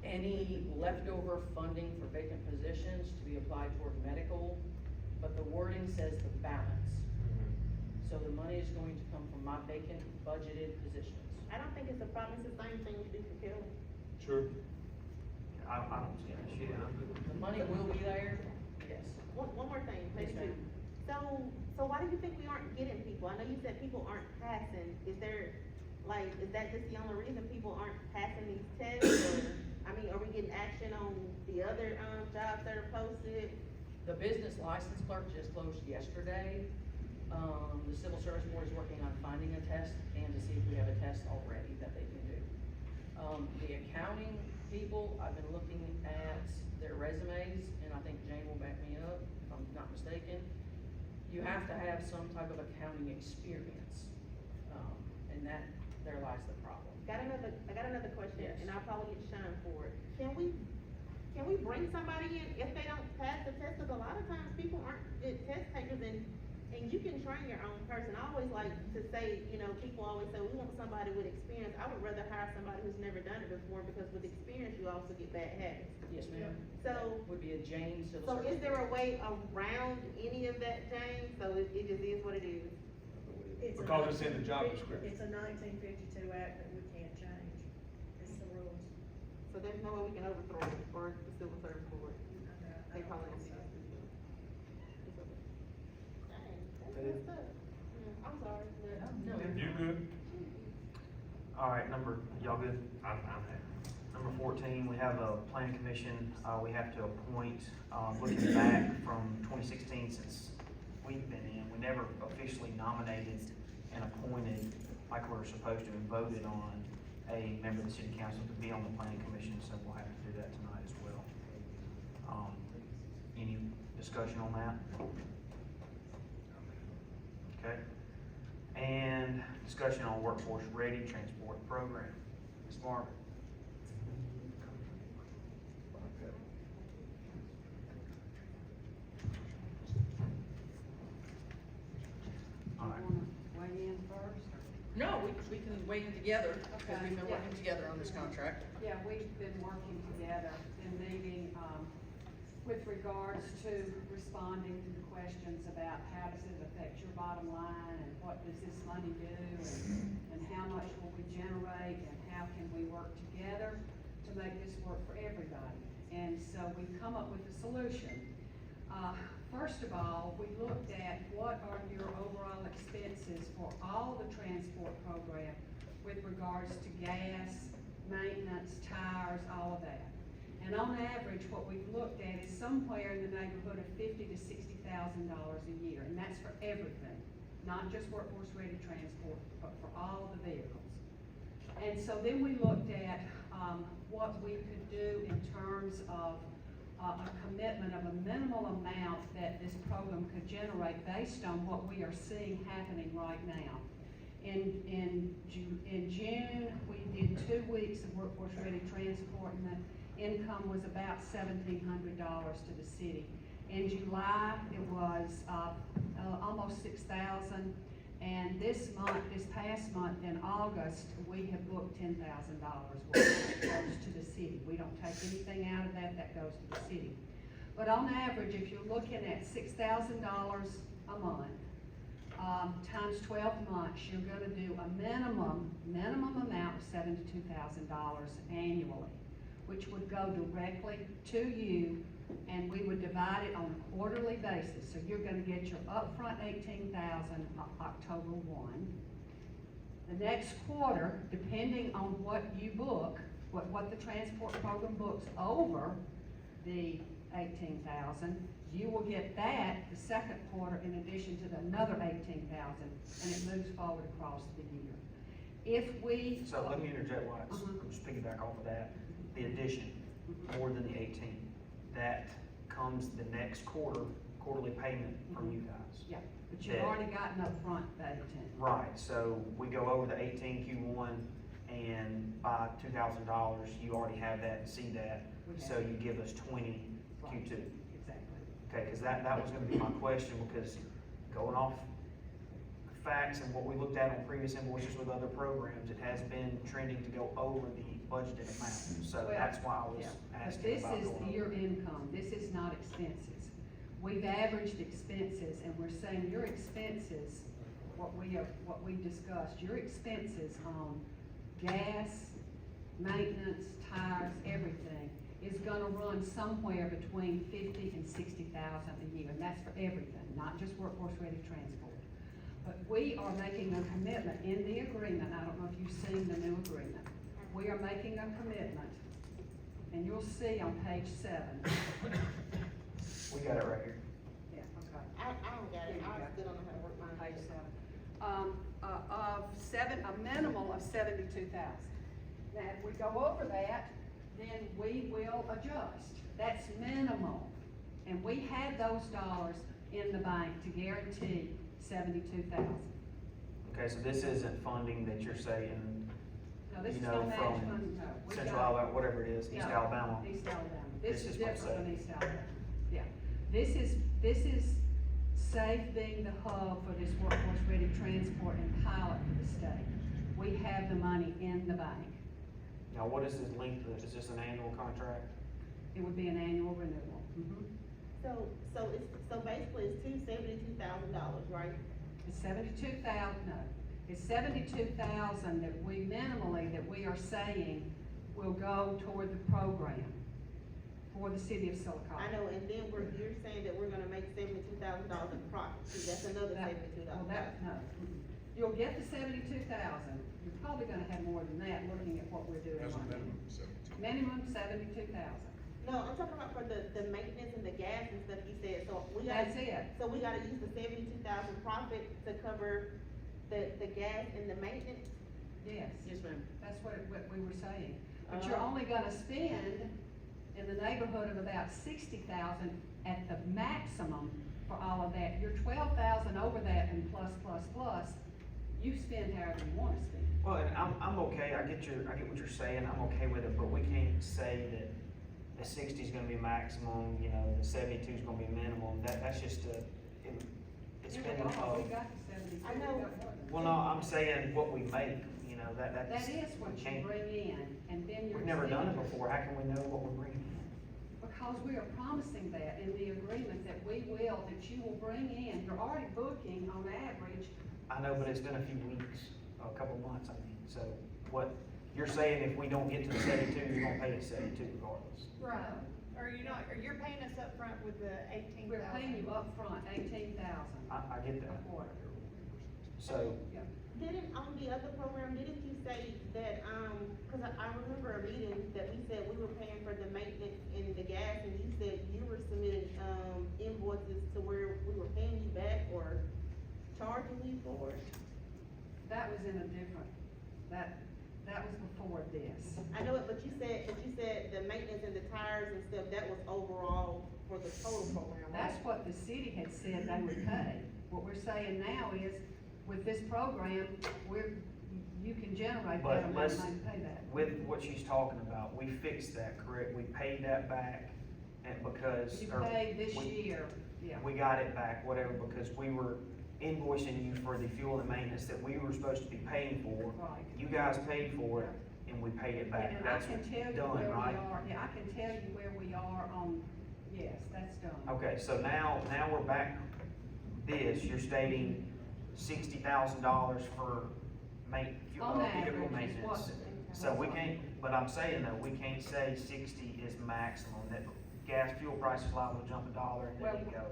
any leftover funding for vacant positions to be applied toward medical, but the wording says the balance. So the money is going to come from my vacant budgeted positions. I don't think it's a problem, it's the same thing we do for Kelly. Sure. I don't see an issue. The money will be there, yes. One more thing, maybe Yes, two. So why do you think we aren't getting people? I know you said people aren't passing. Is that just the only reason people aren't passing these tests? Or, I mean, are we getting action on the other, jobs that are posted? The business license clerk just closed yesterday. The civil service board is working on finding a test and to see if we have a test already that they can do. The accounting people, I've been looking at their resumes, and I think Jane will back me up if I'm not mistaken. You have to have some type of accounting experience, and there lies the problem. I got another question, Yes. and I'll probably get Sean for it. Can we bring somebody in if they don't pass the test? Cause a lot of times people aren't good test takers, and you can train your own person. I always like to say, people always say, we want somebody with experience. I would rather hire somebody who's never done it before, because with experience, you also get bad habits. Yes, ma'am. So- That would be a Jane civil So service. is there a way around any of that, James? So it just is what it is? Because it's in the job description. It's a 1952 act that we can't change. It's the rules. So there's no way we can overthrow it for the civil service board? They probably don't see us. That's messed up. I'm sorry, but. No. You good? All right, y'all good? I'm happy. Number 14, we have a planning commission, we have to appoint, looking back from 2016, since we've been in, we never officially nominated and appointed, like we're supposed to, and voted on a member of the city council to be on the planning commission, so we'll have to do that tonight as well. Any discussion on that? Okay. And discussion on workforce ready transport program. Ms. Margaret? All right. Weigh in first? No, we can weigh in together, because Okay, we've been yeah. working together on this contract. Yeah, we've been working together and meeting, with regards to responding to the questions about how does it affect your bottom line, and what does this money do, and how much will we generate, and how can we work together. to make this work for everybody. And so we've come up with a solution. First of all, we looked at what are your overall expenses for all the transport program with regards to gas, maintenance, tires, all of that. And on average, what we've looked at is somewhere in the neighborhood of $50,000 to $60,000 a year, and that's for everything, not just workforce-ready transport, but for all the vehicles. And so then we looked at what we could do in terms of a commitment of a minimal amount that this program could generate based on what we are seeing happening right now. In June, we did 2 weeks of workforce-ready transport, and the income was about $1,700 to the city. In July, it was almost $6,000, and this past month in August, we have booked $10,000 worth that goes to the city. We don't take anything out of that, that goes to the city. But on average, if you're looking at $6,000 a month, times 12 months, you're gonna do a minimum amount of $72,000 annually, which would go directly to you, and we would divide it on a quarterly basis. So you're gonna get your upfront $18,000 October 1. The next quarter, depending on what you book, what the transport program books over the $18,000, you will get that the second quarter in addition to the another $18,000, and it moves forward across the year. If we... So let me interject, Watts, just piggyback off of that. The addition, more than the 18, that comes the next quarterly payment from you guys. Yeah, but you've already gotten upfront that 18. Right, so we go over the 18 Q1, and by $2,000, you already have that and see that, so you give us 20 Q2. Exactly. Okay, because that was gonna be my question, because going off facts and what we looked at on previous invoices with other programs, it has been trending to go over the budgeted amount. So Well, that's why I was yeah, asking about but this going is your over. income, this is not expenses. We've averaged expenses, and we're saying your expenses, what we discussed, your expenses on gas, maintenance, tires, everything, is gonna run somewhere between $50,000 and $60,000 a year, and that's for everything, not just workforce-ready transport. But we are making a commitment in the agreement, I don't know if you've seen the new agreement. We are making a commitment, and you'll see on page 7. We got it right here. Yeah, okay. I don't got it, I still don't know how to work mine. Page 7. A minimal of 72,000. Now, if we go over that, then we will adjust. That's minimal. And we had those dollars in the bank to guarantee 72,000. Okay, so this isn't funding that you're saying, No, this you is know, no match from fund, no. We Central got- Alabama, whatever it is, East Yeah, Alabama. East Alabama. This This is is from different than SAFE. East Alabama. Yeah. This is SAFE being the hub for this workforce-ready transport and pilot for the state. We have the money in the bank. Now, what is this length of this? Is this an annual contract? It would be an annual renewal. So basically it's $272,000, right? It's 72,000, no, it's 72,000 that we minimally, that we are saying will go toward the program for the city of Sylacauga. I know, and then you're saying that we're gonna make $72,000 in profit, see, that's another Well, $72,000. that, no, you'll get the 72,000, you're probably gonna have more than that, looking at what we're doing That's a right now. minimum of 72. Minimum 72,000, No, I'm talking about for the maintenance and the gas and stuff you said, so we gotta. that's it. So we gotta use the 72,000 profit to cover the gas and the maintenance? Yes, Yes, ma'am. that's what we were saying. But you're only gonna spend in the neighborhood of about 60,000 at the maximum for all of that. You're 12,000 over that and plus, you spend however you wanna spend. Well, and I'm okay, I get what you're saying, I'm okay with it, but we can't say that the 60 is gonna be maximum, you know, the 72 is gonna be minimum, that's just it's Yeah, been, we got the 72. I know. We got more than well, that. no, I'm saying what we make, you know, that's. That is what we you can't- bring in, and then you're. We've never done it expenditures. before, how can we know what we're bringing in? Because we are promising that in the agreement that that you will bring in, you're already booking on average. I know, but it's been a few weeks, a couple months, I mean, so what, you're saying if we don't get to the 72, you're gonna pay us 72 regardless. Right. Or you're paying us up front with the 18,000. We're paying you upfront 18,000 I get a that. quarter. So, Yeah. Didn't, on the other program, didn't you say that, cause I remember a meeting that we said we were paying for the maintenance and the gas, and you said you were submitting, invoices to where we were paying you back or charging you for it? That was in a different, that was before this. I know it, but you said the maintenance and the tires and stuff, that was overall for the total program, right? That's what the city had said they would pay. What we're saying now is, with this program, you can generate But that amount let's- of money to pay that. with what she's talking about, we fixed that, correct? We paid that back, and because. You or paid this we- year, yeah. We got it back, whatever, because we were invoicing you for the fuel and maintenance that we were supposed to be paying for. Right. You guys paid for it, and we paid it back. And I That's can tell you done, where we right? are, yeah, I can tell you where we are on, yes, that's done. Okay, so now we're back, you're stating $60,000 for On vehicle average is maintenance. what- So we can't, but I'm saying though, we can't say 60 is maximum, that gas fuel prices liable to jump $1 and then you go.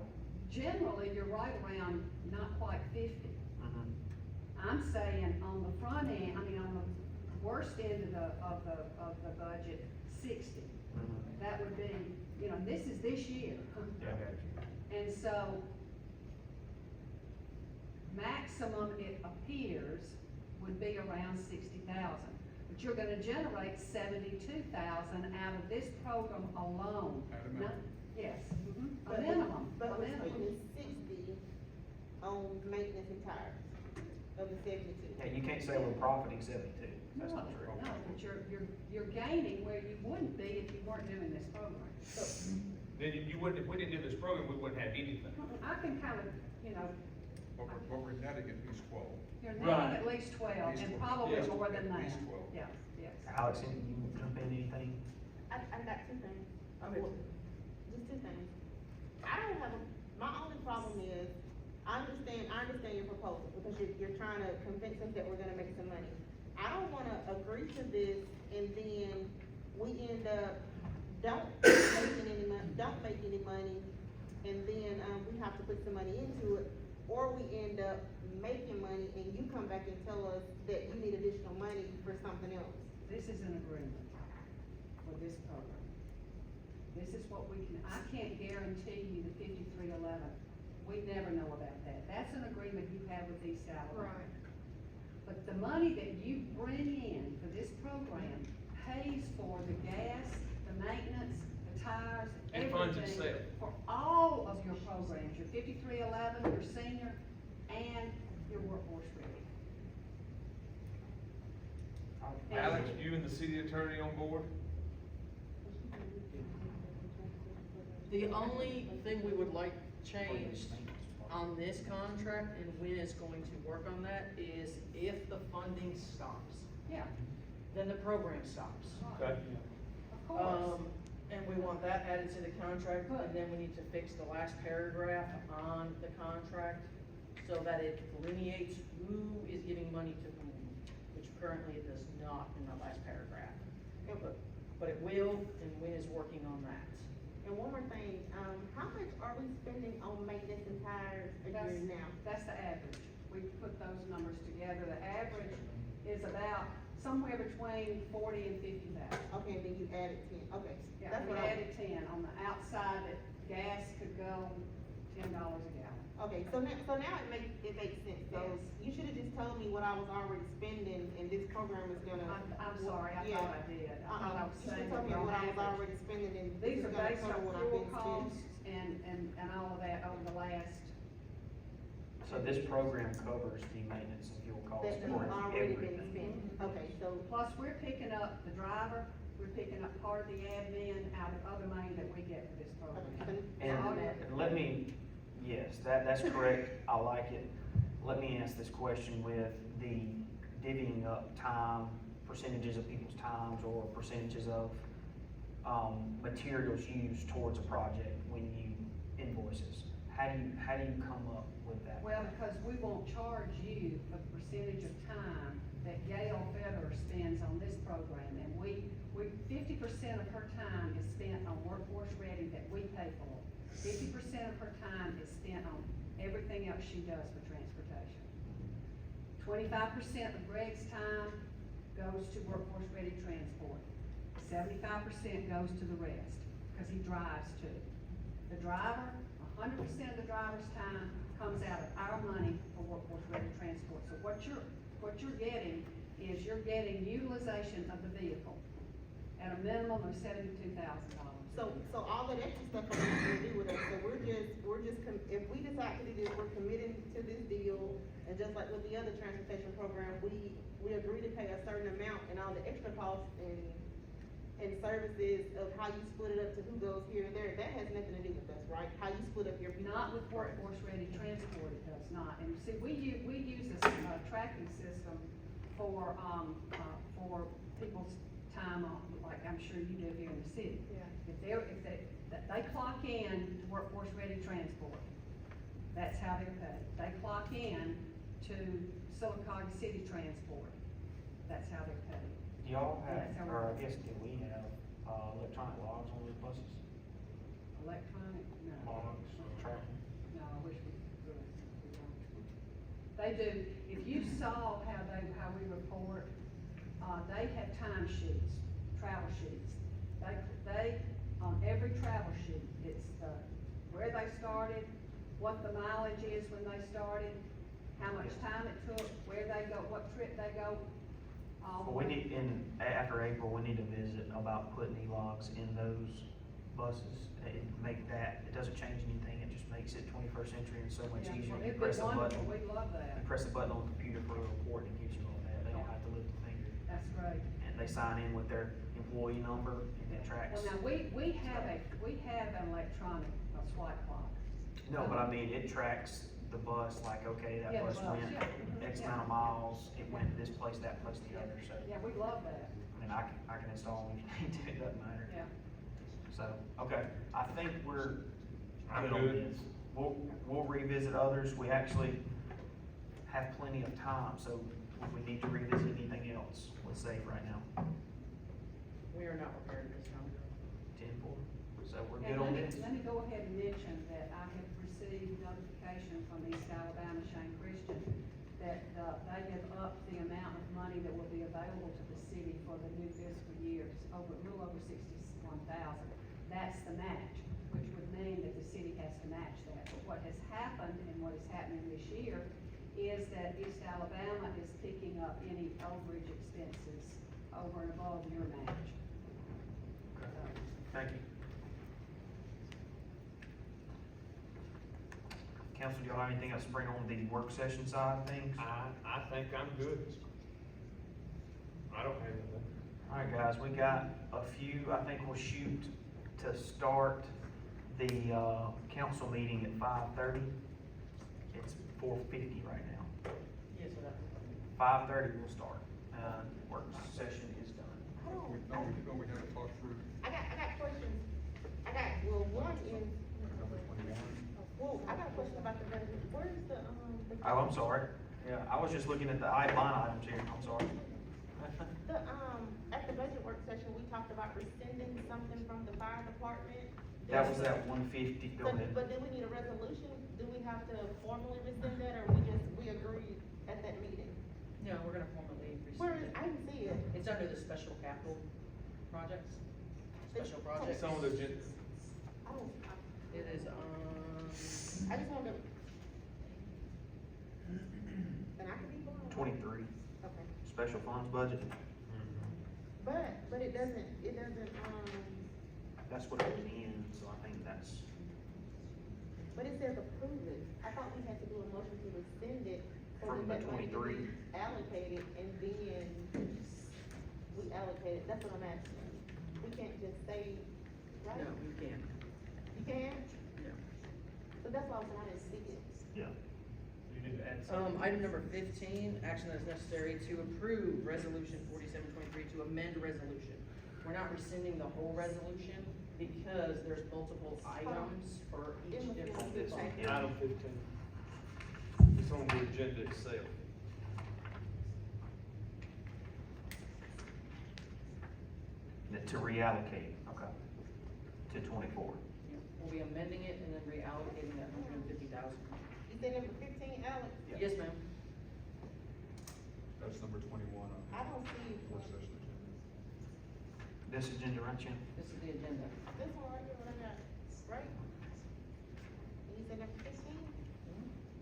Generally, you're right around not quite 50. Mhm. I'm saying on the front end, on the worst end of the budget, 60. Mhm. That would be, this is this year. And so, maximum it appears would be around 60,000. But you're gonna generate 72,000 out of this program alone. At a Not- minimum. Yes, a But minimum, But a we're minimum. spending 60 on maintenance and tires of the 72. Yeah, you can't say we're profiting 72, that's No, not true. no, but you're gaining where you wouldn't be if you weren't doing this program. Then you wouldn't, if we didn't do this program, we wouldn't have anything. I can kind of, But we're netting at least 12. you're Right. netting at least 12, At least and 12. probably Yes, more at than that. least 12. Yeah, yes. Alex, you jump in anything? I got two things. Okay. Just two things. I don't have my only problem is, I understand your proposal, because you're trying to convince us that we're gonna make some money. I don't wanna agree to this, and then we end up don't make any money, and then, we have to put some money into it, or we end up making money, and you come back and tell us that you need additional money for something else. This is an agreement for this program. This is what I can't guarantee you the 5311. We never know about that. That's an agreement you have with East Alabama. Right. But the money that you bring in for this program pays for the gas, the maintenance, the tires, And funds everything. itself. For all of your programs, your 5311, your senior, and your workforce ready. Alex, you and the city attorney on board? The only thing we would like changed on this contract and when it's going to work on that is if the funding stops, Yeah, then the program stops. Okay. of course. And we want that added to the contract, and then we need to fix the last paragraph on the contract so that it delineates who is giving money to whom, which currently it does not in the last paragraph. But it will, and Wynn is working on that. And one more thing, how much are we spending on maintenance and tires a year now? That's the average. We put those numbers together. The average is about somewhere between 40 and 50,000. Okay, then you added 10, okay. Yeah, That's we what I- added 10. On the outside, that gas could go $10 a gallon. Okay, so now it makes sense, so Yes. you should've just told me what I was already spending, and this program is gonna. I'm sorry, I Yeah. thought I did. I thought I was You saying should've told me on what I was average. already spending, and this These is are gonna based cover on what I've fuel been costs spending. and all of that over the last. So this program covers the maintenance and fuel costs That for we've already been everything. spending, okay, so, Plus, we're picking up the driver, we're picking up part of the admin out of other money that we get for this program. okay, And let me, yes, that's correct, I like it. Let me ask this question with the divvying up time, percentages of people's times or percentages of, materials used towards a project when you invoices. How do you come up with that? Well, because we won't charge you for the percentage of time that Gail Federer spends on this program, and we 50% of her time is spent on workforce ready that we pay for. 50% of her time is spent on everything else she does for transportation. 25% of Greg's time goes to workforce ready transport. 75% goes to the rest, because he drives too. The driver, 100% of the driver's time comes out of our money for workforce ready transport. So what you're getting is you're getting utilization of the vehicle at a minimum of $72,000. So all that extra stuff has nothing to do with us, so if we decide to do this, we're committing to this deal, and just like with the other transportation program, we agree to pay a certain amount, and all the extra costs and services of how you split it up to who goes here and there, that has nothing to do with us, right? How you split up your people. Not with workforce ready transport, it does not. And see, we use this tracking system for people's time on, like I'm sure you do here in the city. Yeah. If they clock in to workforce ready transport, that's how they're paid. They clock in to Sylacauga City Transport, that's how they're paid. Do y'all have, That's how or I we're- guess do we have, electronic logs on those buses? Electronic, no. Logs, tracking? No, I wish we really, we don't. They do, if you saw how we report, they have time sheets, travel sheets. They, on every travel sheet, it's where they started, what the mileage is when they started, how much time it took, where they go, what trip they go. Well, we need, after April, we need to visit about putting e-logs in those buses. It doesn't change anything, it just makes it 21st century and so much Yeah, easier. well, You it'd press be a wonderful, button, we love that. you press a button on the computer for a report and it gives you all that, they don't Yeah. have to lift a finger. That's great. And they sign in with their employee number and it tracks. Well, now, we have an electronic swipe clock. No, but I mean, it tracks the bus, like, okay, that Yeah, the bus bus, went yeah. X Yeah. amount of miles, it went this place, the other, so. Yeah, we love that, I mean, I can install them if you need to, it doesn't matter. yeah. So, okay, I think we're I'm good on good. this. We'll revisit others, we actually have plenty of time, so if we need to revisit anything else, let's save right now. We are not prepared at this time. 10-4, so we're And good on this. let me go ahead and mention that I have received notification from East Alabama Shane Christian that, they have upped the amount of money that will be available to the city for the new fiscal year, a little over $61,000. That's the match, which would mean that the city has to match that. But what has happened and what is happening this year is that East Alabama is picking up any overage expenses over and above your match. Okay. Thank you. Council, do y'all have anything else to bring on the work session side of things? I think I'm good. I don't have anything. All right, guys, we got a few, I think we'll shoot to start the, council meeting at 5:30. It's 4:50 right now. Yes, sir. 5:30 we'll start, work session is done. Don't we have to talk through I got questions. One is, I got a question about the budget. Where's the? Oh, I'm sorry, yeah, I was just looking at the line items here, I'm sorry. At the budget work session, we talked about rescinding something from the fire department. That was that 150, go ahead. But do we need a resolution? Do we have to formally rescind that, or we agreed at that meeting? No, we're gonna formally Where rescind is, it. I didn't see it. It's under the special capital projects, special projects. It's on the agenda. Oh, It is, I just wanted to. And I could be wrong. 23, Okay. special funds budget, But it doesn't, that's what it was in, so I think that's, but it says approve it. I thought we had to do a motion to rescind it. so From that the that money could 23. be allocated, and then we allocate it. That's what I'm asking. We can't just say, right? no, you can't, You can? no. So that's why I was saying I didn't see it. yeah. You need to add something. Item number 15, action that is necessary to approve resolution 4723 to amend resolution. We're not rescinding the whole resolution because there's multiple items for each It must be different. on this fund. page. Item 15. It's on the agenda itself. To reallocate, okay, to 24. Yeah, we'll be amending it and then reallocating that 150,000. You said number 15, Alex? Yeah. Yes, ma'am. That's number 21 on I don't see the work session agenda. This agenda right here? This is the agenda. this one right here, what I got, right? And you said number 15?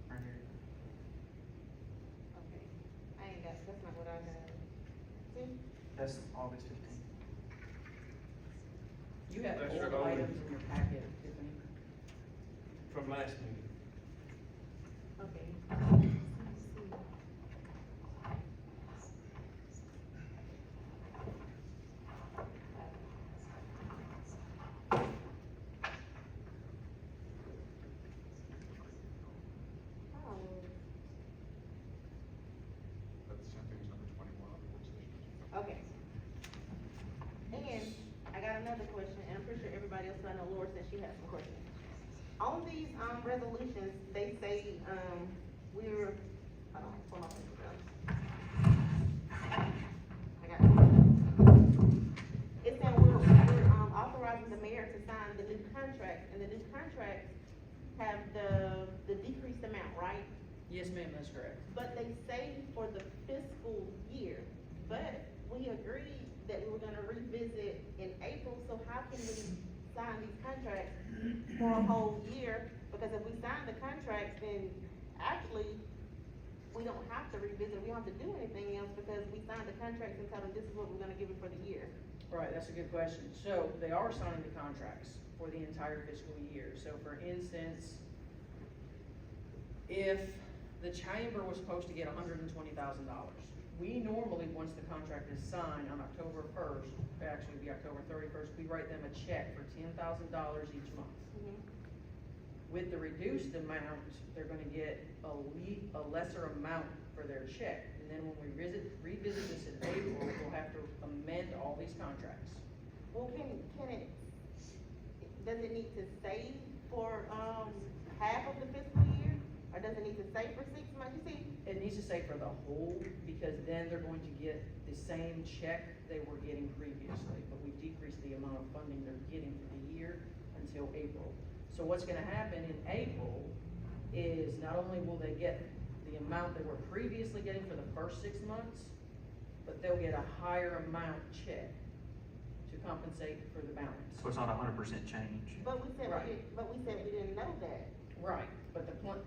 Right here. Okay, I ain't got, that's not what I got. See? That's August 15th. You have That's all your the own. items in your packet, Tiffany. From last meeting. Okay. Oh, That's the same thing as number 21 on the work session agenda. okay. And I got another question, and I'm pretty sure everybody else, I know Laura said she had some questions. On these, resolutions, they say, we're, hold on, pull my paper down. I got it. It's saying we're authorizing the mayor to sign the new contracts, and the new contracts have the decreased amount, right? Yes, ma'am, that's correct. But they say for the fiscal year, but we agreed that we were gonna revisit in April, so how can we sign these contracts for a whole year? Because if we sign the contracts, then actually, we don't have to revisit, we don't have to do anything else, because we signed the contracts and tell them this is what we're gonna give it for the year. Right, that's a good question. So they are signing the contracts for the entire fiscal year. So for instance, if the chamber was supposed to get $120,000, we normally, once the contract is signed on October 1st, actually it'd be October 31st, we write them a check for $10,000 each month. With the reduced amount, they're gonna get a lesser amount for their check. And then when we revisit this in April, we'll have to amend all these contracts. Well, does it need to say for, half of the fiscal year? Or does it need to say for 6 months? You see, It needs to say for the whole, because then they're going to get the same check they were getting previously, but we decreased the amount of funding they're getting for the year until April. So what's gonna happen in April is not only will they get the amount they were previously getting for the first 6 months, but they'll get a higher amount check to compensate for the balance. So it's not 100% change. but we said Right. we didn't know that. Right, but the point,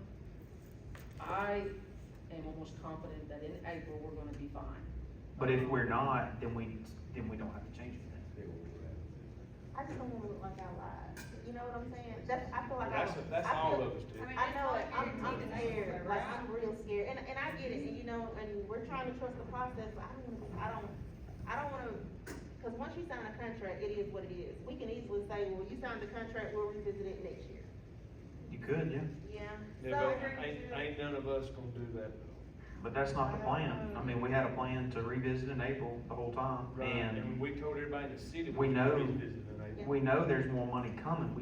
I am almost confident that in April, we're gonna be fine. But if we're not, then we don't have to change anything. I just don't wanna look like I lied. You know what I'm saying? I feel like That's I all feel- of us, too. I know it, I'm scared, like, I'm real scared, and I get it, and you know, and we're trying to trust the process, but I don't wanna, cause once you sign a contract, it is what it is. We can easily say, well, you signed the contract, we'll revisit it next year. You could, yeah. Yeah, Yeah, so. but ain't none of us gonna do that though. But that's not the plan. I mean, we had a plan to revisit in April the whole time. And And we told everybody in the city. We know- Visited in April. we know there's more money coming.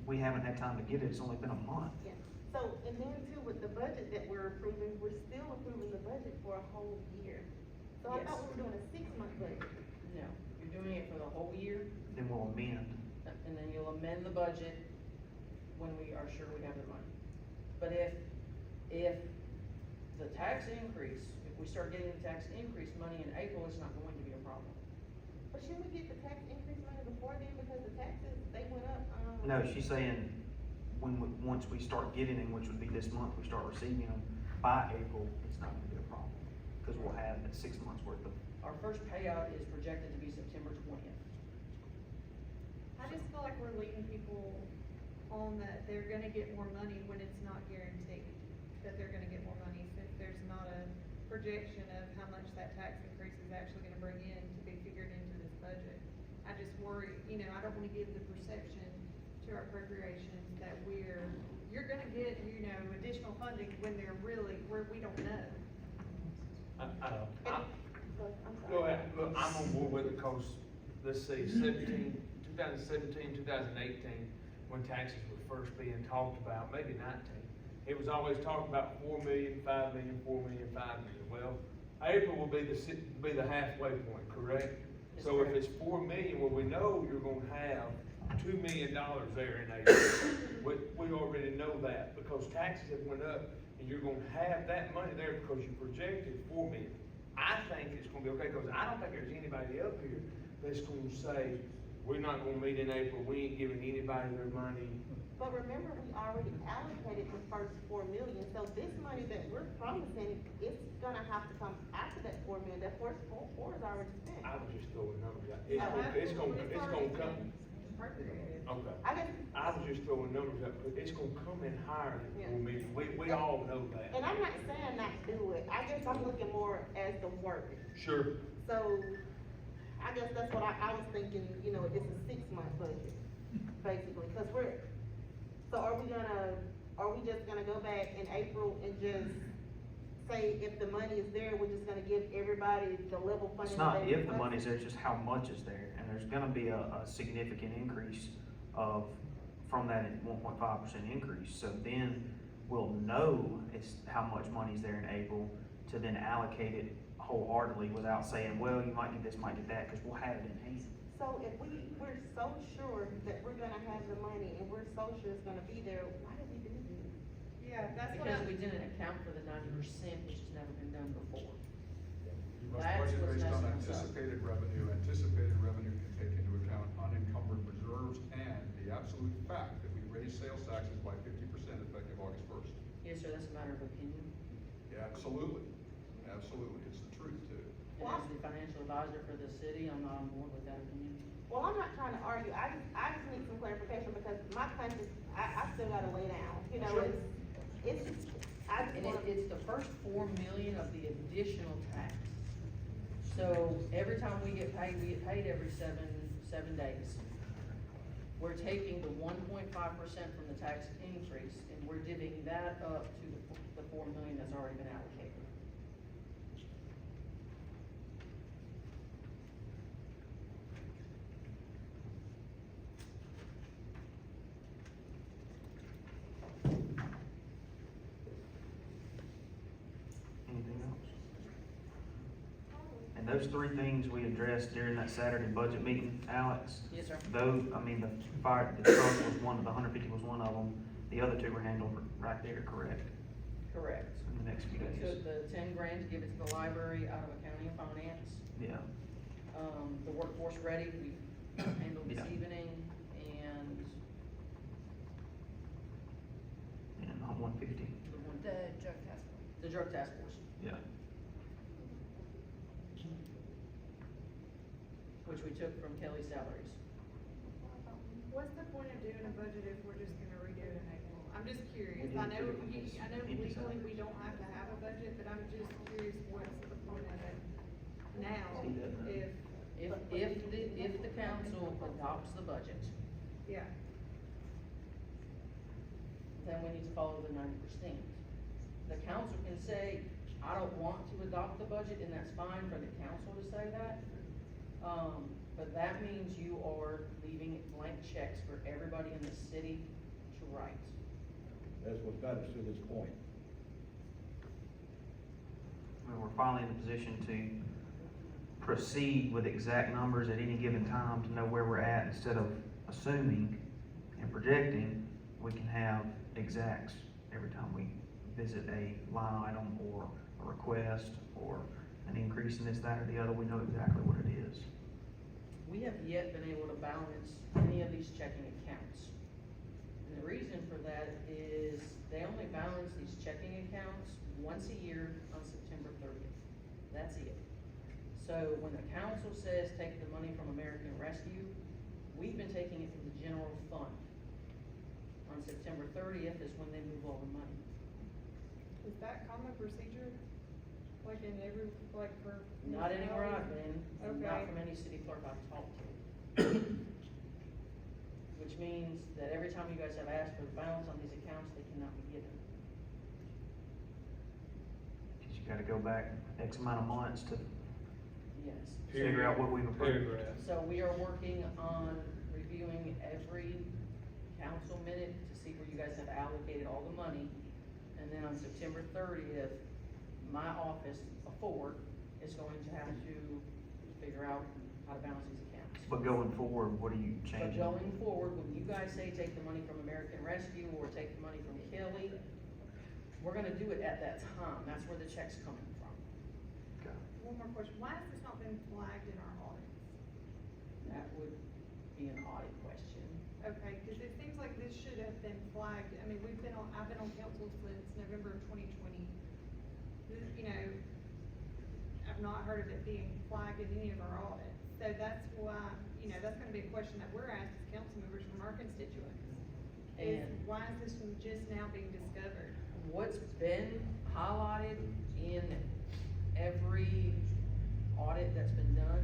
We haven't had time to get it. It's only been a month. Yeah, so, and then too, with the budget that we're approving, we're still approving the budget for a whole year. So I Yes. thought we were doing a 6-month budget. No, you're doing it for the whole year, Then we'll amend. and then you'll amend the budget when we are sure we have the money. But if the tax increase, if we start getting the tax increase money in April, it's not going to be a problem. But shouldn't we get the tax increase money before then, because the taxes, they went up, No, she's saying once we start getting them, which would be this month, we start receiving them by April, it's not gonna be a problem. Cause we'll have 6 months worth of, Our first payout is projected to be September 20th. I just feel like we're leading people on that they're gonna get more money when it's not guaranteed that they're gonna get more money. So if there's not a projection of how much that tax increase is actually gonna bring in to be figured into this budget, I just worry, you know, I don't wanna give the perception to our appropriations that you're gonna get, you know, additional funding when they're really, where we don't know. I don't. I'm sorry. Go ahead, look, I'm on board with it, cause, let's see, 2017, 2018, when taxes were first being talked about, maybe 19, it was always talked about 4 million, 5 million, 4 million, 5 million. Well, April will be the halfway point, correct? It's So if correct. it's 4 million, well, we know you're gonna have $2 million there in April. We already know that, because taxes have went up, and you're gonna have that money there because you projected 4 million. I think it's gonna be okay, because I don't think there's anybody up here that's gonna say, we're not gonna meet in April, we ain't giving anybody their money. But remember, we already allocated the first 4 million, so this money that we're promising, it's gonna have to come after that 4 million, that first four is already spent. I was just throwing numbers out. Yeah. It's gonna come, Appropriated. okay. I guess, I was just throwing numbers up, but it's gonna come in higher than Yeah. 4 million. We all know that. and I'm not saying not do it, I guess I'm looking more as the work. Sure. So, I guess that's what I was thinking, you know, it's a 6-month budget, basically, cause so are we just gonna go back in April and just say if the money is there, we're just gonna give everybody the level funding? It's not that they if the request? money's there, it's just how much is there, and there's gonna be a significant increase from that 1.5% increase, so then we'll know how much money's there in April to then allocate it wholeheartedly without saying, well, you might get this, might get that, cause we'll have it in hand. So if we're so sure that we're gonna have the money and we're so sure it's gonna be there, why did we do this? Yeah, that's what Because I'm. we didn't account for the 90%, which has never been done before. You must That's budget what's based on messing us up. anticipated revenue. Anticipated revenue can take into account unencumbered reserves and the absolute fact that we raised sales taxes by 50% effective August 1st. Yes, sir, that's a matter of opinion. Yeah, absolutely, absolutely, it's the truth too. And as the financial advisor for the city, I'm not on board with that opinion. Well, I'm not trying to argue, I just need some clarification because my conscience, I still gotta lay down, you know, Sure. it's, I just And wanna. it's the first 4 million of the additional tax. So every time we get paid every seven days. We're taking the 1.5% from the tax increase and we're divvying that up to the 4 million that's already been allocated. Anything else? And those 3 things we addressed during that Saturday budget meeting, Alex, Yes, sir. those, I mean, the truck was one, the 150 was one of them, the other 2 were handled right there, correct? Correct. In the next few We days. took the 10 grand to give it to the library out of accounting and finance. Yeah, The workforce ready, we handled this Yeah. evening, and and not 150, the one, The drug task force. the drug task force, yeah. which we took from Kelly's salaries. What's the point of doing a budget if we're just gonna redo it in April? I'm just curious, We I did know, two different things. I know You legally decide. we don't have to have a budget, but I'm just curious, what's the point of it now? He doesn't know. If the council adopts the budget, Yeah, then we need to follow the 90%. The council can say, I don't want to adopt the budget, and that's fine for the council to say that. But that means you are leaving blank checks for everybody in the city to write. That's what got us to this point. I mean, we're finally in a position to proceed with exact numbers at any given time to know where we're at instead of assuming and projecting. We can have exacts every time we visit a line item or a request or an increase in this, that, or the other. We know exactly what it is. We have yet been able to balance any of these checking accounts. And the reason for that is they only balance these checking accounts once a year on September 30th. That's it. So when the council says take the money from American Rescue, we've been taking it from the general fund. On September 30th is when they move all the money. is that common procedure? Like in every, like for? Not anywhere I've been, and not Okay. from any city clerk I've talked to. Which means that every time you guys have asked for the balance on these accounts, they cannot be given. Cause you gotta go back X amount of months to Yes. figure out what we've approved. Paragraph. So we are working on reviewing every council minute to see where you guys have allocated all the money. And then on September 30th, my office, before, is going to have to figure out how to balance these accounts. But going forward, what are you But changing? going forward, when you guys say take the money from American Rescue or take the money from Kelly, we're gonna do it at that time, that's where the check's coming from. Okay. One more question, why has this not been flagged in our audits? That would be an audit question. Okay, cause it seems like this should have been flagged, I mean, I've been on council since November of 2020. You know, I've not heard of it being flagged in any of our audits, so that's why, you know, that's gonna be a question that we're asked as council members from our constituents. Is And- why is this one just now being discovered? What's been highlighted in every audit that's been done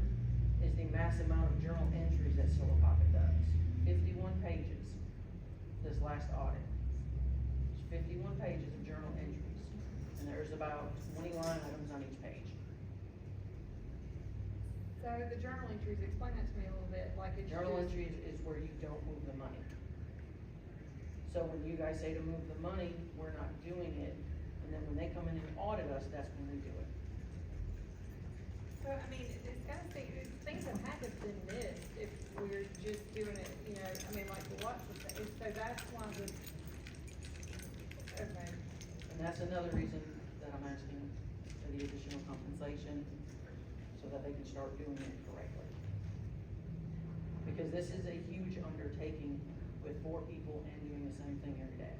is the mass amount of journal entries that Sylacauga does. 51 pages, this last audit. It's 51 pages of journal entries, and there's about 20 line items on each page. So the journal entries, explain that to me a little bit, like it's Journal just- entries is where you don't move the money. So when you guys say to move the money, we're not doing it, and then when they come in and audit us, that's when we do it. So, I mean, it's gotta say, things have had to have been missed if we're just doing it, you know, I mean, like, lots of things, so that's why the, okay. And that's another reason that I'm asking for the additional compensation, so that they can start doing it correctly. Because this is a huge undertaking with 4 people and doing the same thing every day.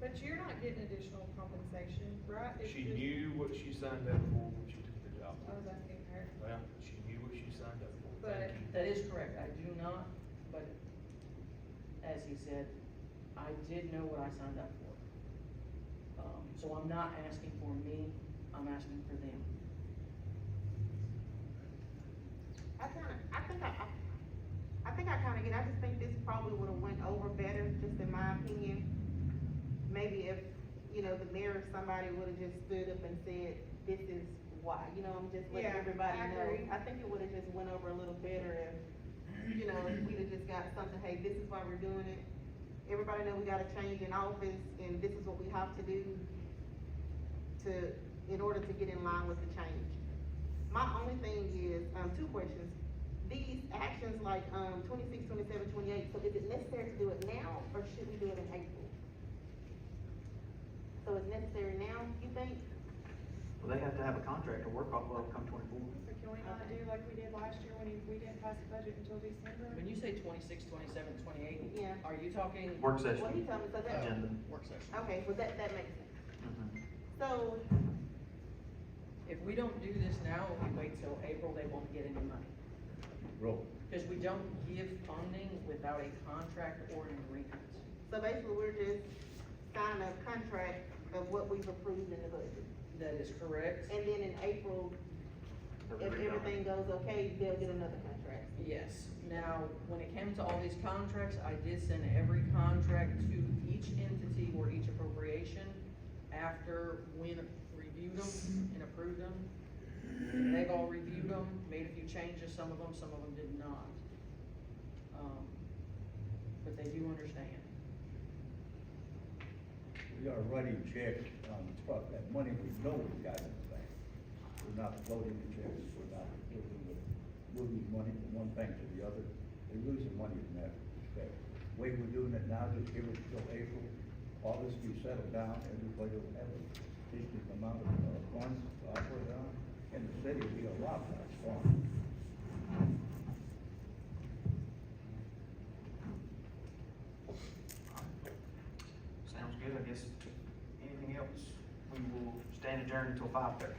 But you're not getting additional compensation, right? It's She just- knew what she signed up for when she took the job. I was asking her. Well, she knew what she signed up for. But- Thank you. That is correct, I do not, but as he said, I did know what I signed up for. So I'm not asking for me, I'm asking for them. I think I kinda get, I just think this probably would've went over better, just in my opinion. Maybe if, you know, the mayor or somebody would've just stood up and said, this is why, you know, I'm just letting Yeah, everybody I know. agree. I think it would've just went over a little better if, you know, if we'd have just got something, hey, this is why we're doing it. Everybody know we got a change in office, and this is what we have to do in order to get in line with the change. My only thing is, 2 questions. These actions like, 26, 27, 28, so is it necessary to do it now, or should we do it in April? So it's necessary now, you think? Well, they have to have a contract to work off of come 24. So can we not do like we did last year when we didn't pass the budget until December? When you say 26, 27, 28, Yeah. are you talking? Work Well, he session, told me, so that, agenda. Work session. okay, well, that makes sense. Mhm. So, If we don't do this now, and we wait till April, they won't get any money. Roll. Because we don't give funding without a contract or an agreement. so basically, we're just signing a contract of what we've approved in the budget. That is correct. And then in April, if everything goes okay, they'll get another contract. Yes. Now, when it came to all these contracts, I did send every contract to each entity or each appropriation after we reviewed them and approved them. They've all reviewed them, made a few changes, some of them did not. But they do understand. We are writing checks on that money we know we got in the bank. We're not floating the checks, we're not moving money from one bank to the other. They're losing money in that respect. The way we're doing it now, just give it till April, August, we settle down, everybody will have a decent amount of funds to operate on, and the city will be a lot less strong. Sounds good, I guess. Anything else? We will stand adjourned until 5:30.